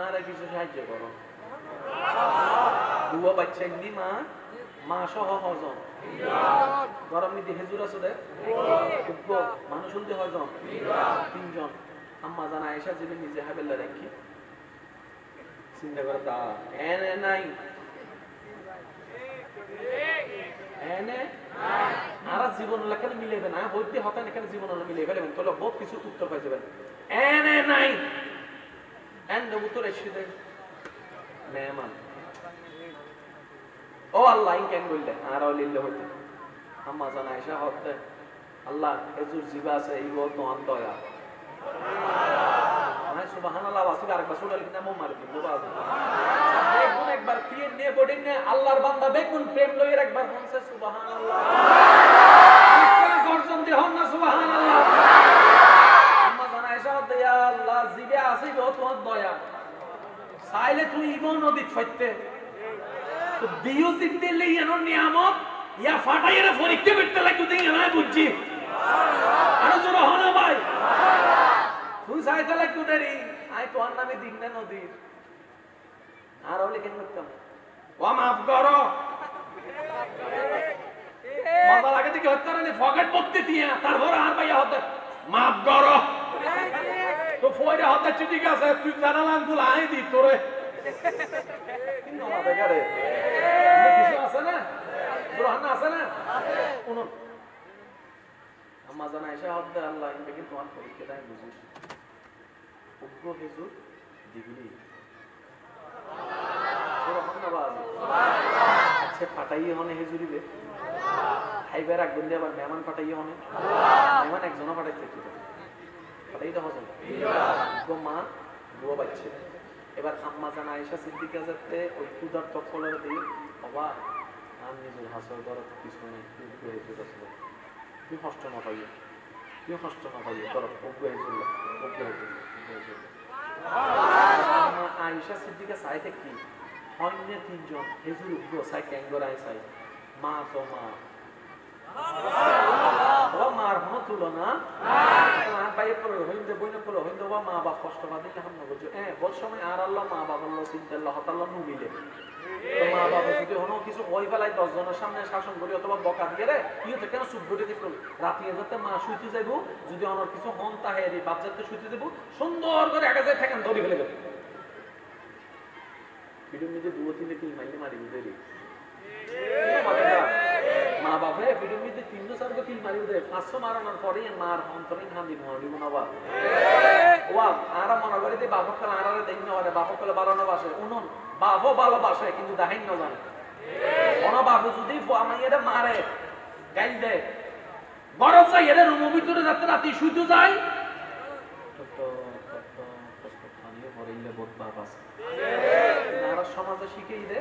A: আর কিছু সাহায্য করো। দুয়া বাচ্চা নি মা মা সহ হজন গরম নিতে হেজুর আছে দে মানুষ হলতে হজন 3 জন। আম্মা জানা আয়েশা যিনি নিজে হাবেল্লা রাখি চিন্তা করে তা এনে নাই এনে আর জীবন লেখানে মিলেবে না হইতে হতান এখানে জীবন মিলে ফেলবেন তাহলে বহুত কিছু উত্তর পাই যাবেন। এনে নাই এন উত্তর এসে দেয় মেহমান ও আল্লাহ কেন বললে আর লিল্লে হইতে আম্মা জানা আয়েশা হতে আল্লাহ এজুর জিবা আছে এই বল তো দয়া সুবহানাল্লাহ ওয়াসিল আরেকবার শুনলে কিনা মো মার দিব বাজে দেখুন একবার কি নিয়ে বডিং নে আল্লাহর বান্দা দেখুন প্রেম লইয়ের একবার হনছে সুবহানাল্লাহ কিনা গর্জন দি হন না সুবহানাল্লাহ। আম্মা জানা আয়েশা দয়া আল্লাহ জিবে আছে গো তোমার দয়া চাইলে তুই ইমন নদীত ফাইতে তো দিও জিন্দে লই এনো নিয়ামত ইয়া ফাটাইরা পরীক্ষা করতে লাগু দেই না বুঝছি আর জোর হন ভাই তুই চাইতে লাগু দেরি আই তোর নামে দিন না নদীর আর হলে কেন করতাম ও মাফ করো মজা লাগে দেখি হত্যা রে ফকেট পড়তে দিয়া তারপর আর ভাইয়া হতে মাফ করো তো ফয়রে হতে ঠিক আছে তুই জানালাম গুলো আই দি তোরে কিন্তু আমাদের ঘরে কিছু আছে না সুবহানাল্লাহ আছে না কোন আম্মা জানা আয়েশা হতে আল্লাহ কিন্তু তোমার পরীক্ষা দেয় বুঝি উগ্র হুজুর দিগুলি আচ্ছা ফাটাইয়ে হনে হেজুরিবে খাইবার এক বন্ধে আবার মেহমান ফাটাইয়ে হনে মেহমান একজনও ফাটাইতে ফাটাইতে হজম মা বুয়া বাচ্চে এবার আম্মা জানা আয়েশা সিদ্দিকা যাতে ওই ক্ষুধার তৎপলের দিয়ে বাবা আর নিজের হাসর করার কিছু নেই উগ্র হেজুর আসলে তুই হষ্ট না পাইয়ে তুই হষ্ট না পাইয়ে তোর উগ্র হেজুর উগ্র হেজুর আয়েশা সিদ্দিকা চাইতে কি অন্য 3 জন হেজুর উগ্র চাই ক্যাঙ্গরাই চাই মা তো মা ও মার হনো তুলনা আর বাইরে পড়ো হইন্দে বইনে পড়ো হইন্দে বা মা বাপ কষ্ট বাদে না হামনা বুঝো বল সময় আর আল্লাহ মা বাপ আল্লাহ চিন্তা আল্লাহ তাআলা নু মিলে তো মা বাপ যদি হনো কিছু ওই বেলায় 10 জনের সামনে শাসন করি অথবা বকা দিয়ে রে কি হতে কেন সুখ ঘটে দিত রাতে যাতে মা শুইতে যাইবো যদি অনর কিছু হন তাহে এই বাপ যাতে শুইতে দেব সুন্দর করে একা যায় ঠেকান ধরে ফেলে দেব ভিডিও নিজে 2-3 কিল মাইলে মারি দেরি মা বাপে ভিডিও নিজে 3-4 কিল মারি দেয় 500 মারানোর পরে মার অন্তরে হান্দি মনি মনাবা ওয়া আরা মনে করে যে বাপ কল আরারে দেই না ওরে বাপ কল বাড়ানো বাসে উনন বাপও ভালোবাসে কিন্তু দাহিন না জানে ওনা বাপ যদি আমাইরে মারে গাইল দেয় বড় চাই এর রুম ভিতরে যাতে রাতে শুইতে যায় তো খানিয়ে পড়িলে বহুত বাপ আছে আর সমাজে শিখেই দে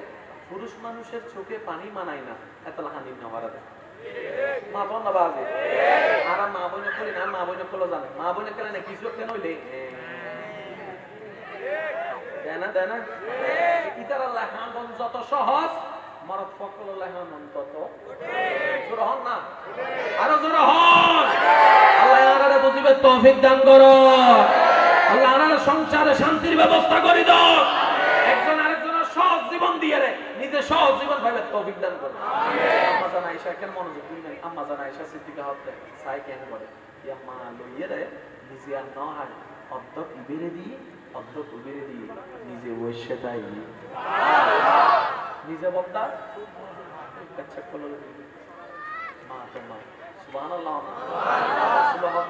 A: পুরুষ মানুষের চোখে পানি মানায় না এতলা হানি না হওয়ার মা তো না বাজে আর মা বোনে করি না মা বোনে কলো জানে মা বোনে কেন না কিছু কেন হইলে দেনা দেনা ইতার আল্লাহ হান যত সহজ মারত ফকল আল্লাহ হান তত জোর হন না আরো জোর হন আল্লাহ আমারে বুঝিবে তৌফিক দান করো আল্লাহ আমারে সংসারে শান্তির ব্যবস্থা করে দাও একজন আরেকজনের সহজ জীবন দিয়ে রে নিজে সহজ জীবন পাইবে তৌফিক দান করো আমিন আম্মা জান আয়েশা কেন মনোযোগ দিই না আম্মা জান আয়েশা সিদ্দিকা হতে সাই কেন বলে ইয়া মা লইয়ে রে নিজে আর না হয় অর্ধ ইবেরে দি অর্ধ কুবেরে দি নিজে ওইসে তাই নিজে বলতা আচ্ছা কোলো মা তো মা সুবহানাল্লাহ সুবহানাল্লাহ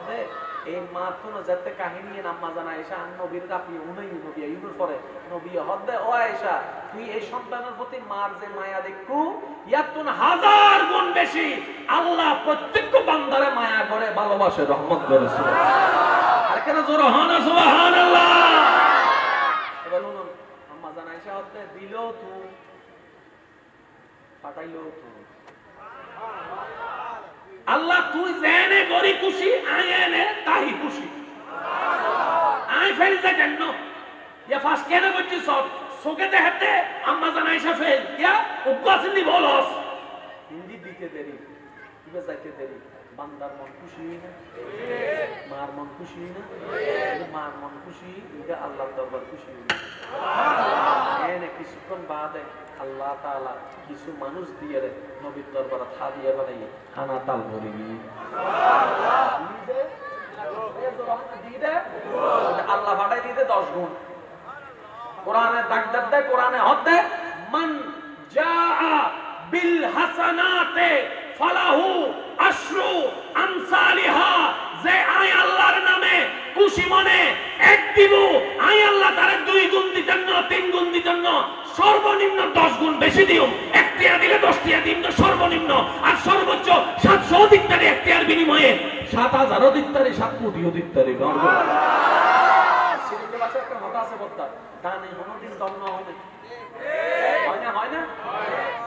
A: এই মা তো না যাতে কাহিনী আম্মা জান আয়েশা আন নবীর রাপি উনাই নবী ইউনুর পরে নবী হদে ও আয়েশা তুই এই সন্তানের প্রতি মার যে মায়া দেখু ইয়াতুন হাজার গুণ বেশি আল্লাহ প্রত্যেক বান্দারে মায়া করে ভালোবাসে রহমত করে সুবহানাল্লাহ আর কেন জোরে হন সুবহানাল্লাহ এবার শুনুন আম্মা জান আয়েশা হদে দিলো তো পাঠাইলো তো আল্লাহ তুই জেনে গরি খুশি আয়েনে তাই খুশি আই ফেল যা জান্ন ইয়া ফাস কেন করছিস সব সোকে দেখতে আম্মা জান আয়েশা ফেল ইয়া উপাসলি বলস হিন্দি দিতে দেরি কিবা যাইতে দেরি বান্দার মন খুশি না মার মন খুশি না মার মন খুশি এটা আল্লাহর দরবার খুশি সুবহানাল্লাহ এনে কিছুক্ষণ বাদে আল্লাহ তাআলা কিছু মানুষ দিয়ে রে নবীর দরবারে হাদিয়া বানাই খানা তাল ভরে গিয়ে আল্লাহ বাড়াই দিতে 10 গুণ কোরআনে দাগদার দেয় কোরআনে হতে মান জাআ বিল হাসানাতে ফালাহু আশরু আমসালিহা যে আয় আল্লাহর নামে খুশি মনে এক দিব আয় আল্লাহ তারে 2 গুণ দিতেন না 3 গুণ দিতেন না সর্বনিম্ন 10 গুণ বেশি দিও একটিয়া দিলে 10 টিয়া দিন সর্বনিম্ন আর সর্বোচ্চ 700 অধিকতারে একটিয়ার বিনিময়ে 7000 অধিকতারে 7 কোটি অধিকতারে সিরিজে বাসা একটা কথা আছে বক্তা দানে কোনদিন দম না হবে হয় না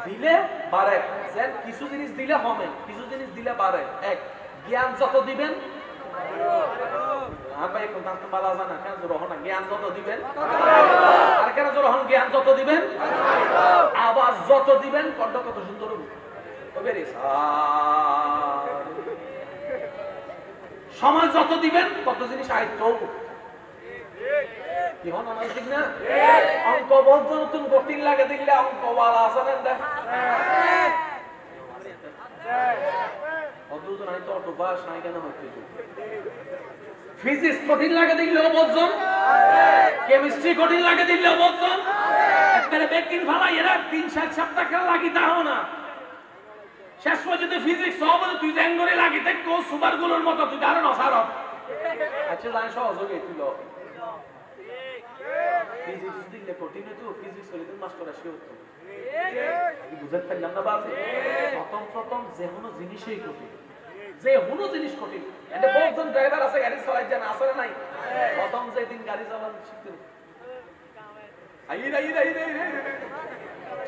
A: দিলে বাড়ে যেন কিছু জিনিস দিলে হবে কিছু জিনিস দিলে বাড়ে এক জ্ঞান যত দিবেন আর ভাই কোন তো বালা জানা কেন জোর না জ্ঞান যত দিবেন আর কেন জোর হন জ্ঞান যত দিবেন আওয়াজ যত দিবেন কণ্ঠ কত সুন্দর হবে রে সময় যত দিবেন কত জিনিস আয়ত্ত হবে কি হন আমার ঠিক না অঙ্ক বলতে নতুন কঠিন লাগে দিলে অঙ্ক ওয়ালা আছে না দেখ অদ্ভুত নাই তো অটো বাস নাই কেন হচ্ছে ফিজিক্স কঠিন লাগে দিলেও বলছেন কেমিস্ট্রি কঠিন লাগে দিলেও বলছেন একবারে বেকিং ফালাই এরা 3-4 সপ্তাহ খেলা লাগি তাও না শেষ পর্যন্ত ফিজিক্স সব তুই জ্যাঙ্গরে লাগিতে কো সুপার গুলোর মতো তুই আরো নসারত আচ্ছা জানি সহজ হয়ে গেছিল ফিজিক্স দিলে কঠিন তো ফিজিক্স হলে তো মাস্টার আসে হতো কি বুঝতে পারলাম না বাজে প্রথম যে কোনো জিনিসই কঠিন যে কোনো জিনিস কঠিন এতে বহুজন ড্রাইভার আছে গাড়ি চালাই জানা আছে না নাই প্রথম যে দিন গাড়ি চালান শিখতে আই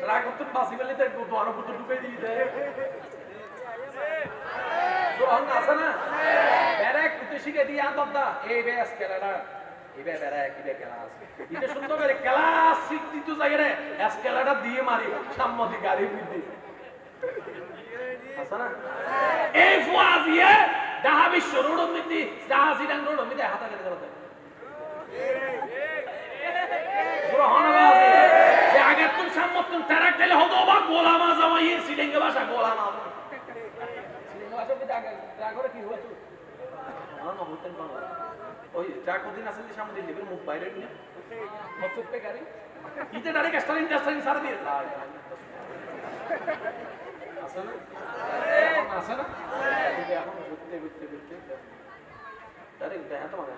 A: ট্রাক তো বাসি বলে তো দোয়ার উপর ঢুকে দিয়ে দেয় তো অন আছে না ব্যারাক তো শিখে দিয়ে আদবদা এই বেস কেলাডা ইবে বেরাক ইবে ক্লাস এটা সুন্দর করে ক্লাস শিখতি তো যাই রে এসকেলাটা দিয়ে মারি সামনে গাড়ি বিদি আছে না এই ফুয়াজিয়ে দাহাবি শরুড় মিদি জাহাজি ডাং রোড মিদি হাতা কেটে দিতে পুরো হনবাজি যে আগে তুই সামনে তুই ট্রাক দিলে হতো বা গোলাম আজমাই সিডিঙ্গে ভাষা গোলাম আজম সিডিঙ্গে ভাষা মিদি আগে ট্রাক করে কি হতো না না হতেন না ওই যা কদিন আসলে সামনে দিলে মুখ বাইরে নিয়ে মতলব পে গাড়ি ইতে ডাইরেক্ট স্টারিং সারা দিয়ে আসে না আসে না এখন ঘুরতে ডাইরেক্ট দেখা তো মানে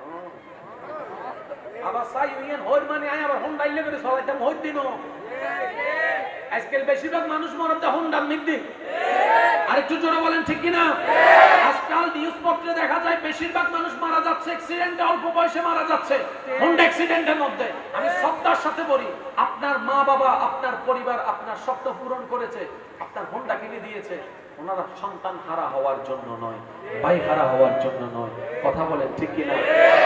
A: আবার সাই ইউনিয়ন হই মানে আই আবার হোন্ডা ইলে করে চলাইতাম হই দিন আজকাল বেশিরভাগ মানুষ মরতে হোন্ডা মিদ্দি আরেকটু জোরে বলেন ঠিক কিনা
B: আজকাল নিউজপত্রে দেখা যায় বেশিরভাগ মানুষ মারা যাচ্ছে অ্যাক্সিডেন্টে, অল্প বয়সে মারা যাচ্ছে হোন্ডা অ্যাক্সিডেন্টের মধ্যে। আমি শ্রদ্ধার সাথে বলি, আপনার মা বাবা, আপনার পরিবার আপনার স্বপ্ন পূরণ করেছে, আপনার হোন্ডা কিনে দিয়েছে, ওনারা সন্তান হারা হওয়ার জন্য নয়, ভাই হারা হওয়ার জন্য নয়। কথা বলেন ঠিক কিনা?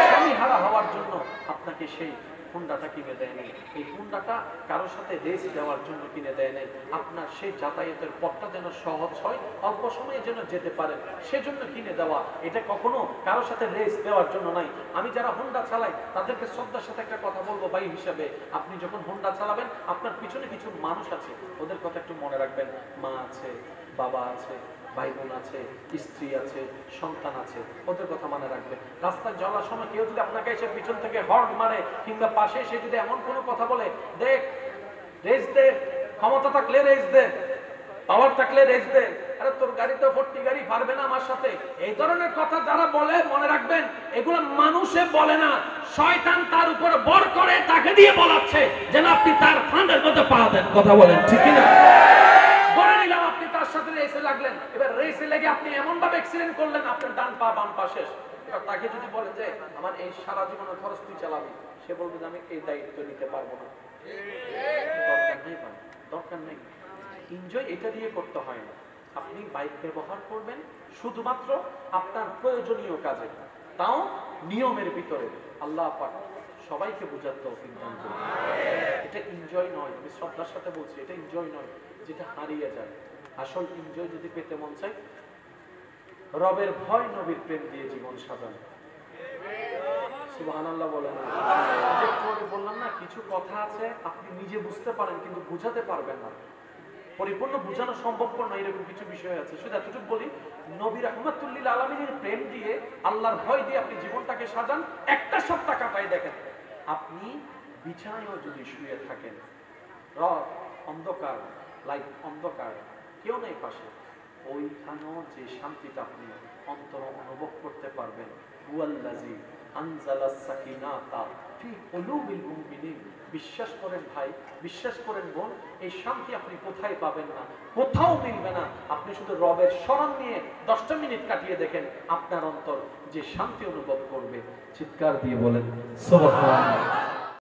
B: স্বামী হারা হওয়ার জন্য আপনাকে সেই হুন্ডাটা কিনে দেয় নাই। এই হুন্ডাটা কারোর সাথে রেস দেওয়ার জন্য কিনে দেয় নাই। আপনার সেই যাতায়াতের পথটা যেন সহজ হয়, অল্প সময়ে যেন যেতে পারে, সেজন্য কিনে দেওয়া। এটা কখনো কারোর সাথে রেস দেওয়ার জন্য নাই। আমি যারা হুন্ডা চালাই তাদেরকে শ্রদ্ধার সাথে একটা কথা বলবো, ভাই হিসাবে, আপনি যখন হুন্ডা চালাবেন আপনার পিছনে কিছু মানুষ আছে, ওদের কথা একটু মনে রাখবেন। মা আছে, বাবা আছে, ভাই বোন আছে, স্ত্রী আছে, সন্তান আছে, ওদের কথা মনে রাখবেন। রাস্তায় চলার সময় কেউ যদি আপনাকে এসে পিছন থেকে হর্ন মারে কিংবা পাশে এসে যদি এমন কোনো কথা বলে, দেখ রেস দে, ক্ষমতা থাকলে রেস দে, পাওয়ার থাকলে রেস দে, আরে তোর গাড়িতে 40 গাড়ি পারবে না আমার সাথে, এই ধরনের কথা যারা বলে মনে রাখবেন, এগুলো মানুষে বলে না, শয়তান তার উপর বর করে তাকে দিয়ে বলাচ্ছে যেন আপনি তার ফান্ডের মধ্যে পা দেন। কথা বলেন ঠিক কিনা? ধরে নিলাম আপনি তার সাথে রেসে লাগলেন, এবার রেসে লেগে আপনি এমন ভাবে অ্যাক্সিডেন্ট করলেন আপনার ডান পা বাম পা শেষ। এবার তাকে যদি বলেন যে আমার এই সারা জীবনের খরচ তুই চালাবি, সে বলবে যে আমি এই দায়িত্ব নিতে পারবো না। দরকার নেই ভাই, দরকার নেই। এনজয় এটা দিয়ে করতে হয় না। আপনি বাইক ব্যবহার করবেন শুধুমাত্র আপনার প্রয়োজনীয় কাজে, তাও নিয়মের ভিতরে। আল্লাহ পাক সবাইকে বোঝার তৌফিক দান করুন। এটা এনজয় নয়, আমি শ্রদ্ধার সাথে বলছি, এটা এনজয় নয় যেটা হারিয়ে যায়। আসল এনজয় যদি পেতে মন চাই, রবের ভয় নবীর প্রেম দিয়ে জীবন সাজান। সুবহানাল্লাহ বলেন। বললাম না, কিছু কথা আছে আপনি নিজে বুঝতে পারেন কিন্তু বুঝাতে পারবেন না, পরিপূর্ণ বোঝানো সম্ভবপর না, এরকম কিছু বিষয় আছে। শুধু এতটুকু বলি, নবী রাহমাতুল লিল আলামিনের প্রেম দিয়ে, আল্লাহর ভয় দিয়ে আপনি জীবনটাকে সাজান। একটা সপ্তাহ কাটাই দেখেন, আপনি বিছানায়ও যদি শুয়ে থাকেন, অন্ধকার, লাইট অন্ধকার, কেউ নেই পাশে, ওইখানেও যে শান্তিটা আপনি অন্তর অনুভব করতে পারবেন। হুয়াল্লাযী আনজালাস সাকিনাতা ফি কুলুবিল মুমিনিন। বিশ্বাস করেন ভাই, বিশ্বাস করেন বোন, এই শান্তি আপনি কোথায় পাবেন না, কোথাও মিলবে না। আপনি শুধু রবের স্মরণ নিয়ে 10টা মিনিট কাটিয়ে দেখেন, আপনার অন্তর যে শান্তি অনুভব করবে। চিৎকার দিয়ে বলেন সুবহানাল্লাহ।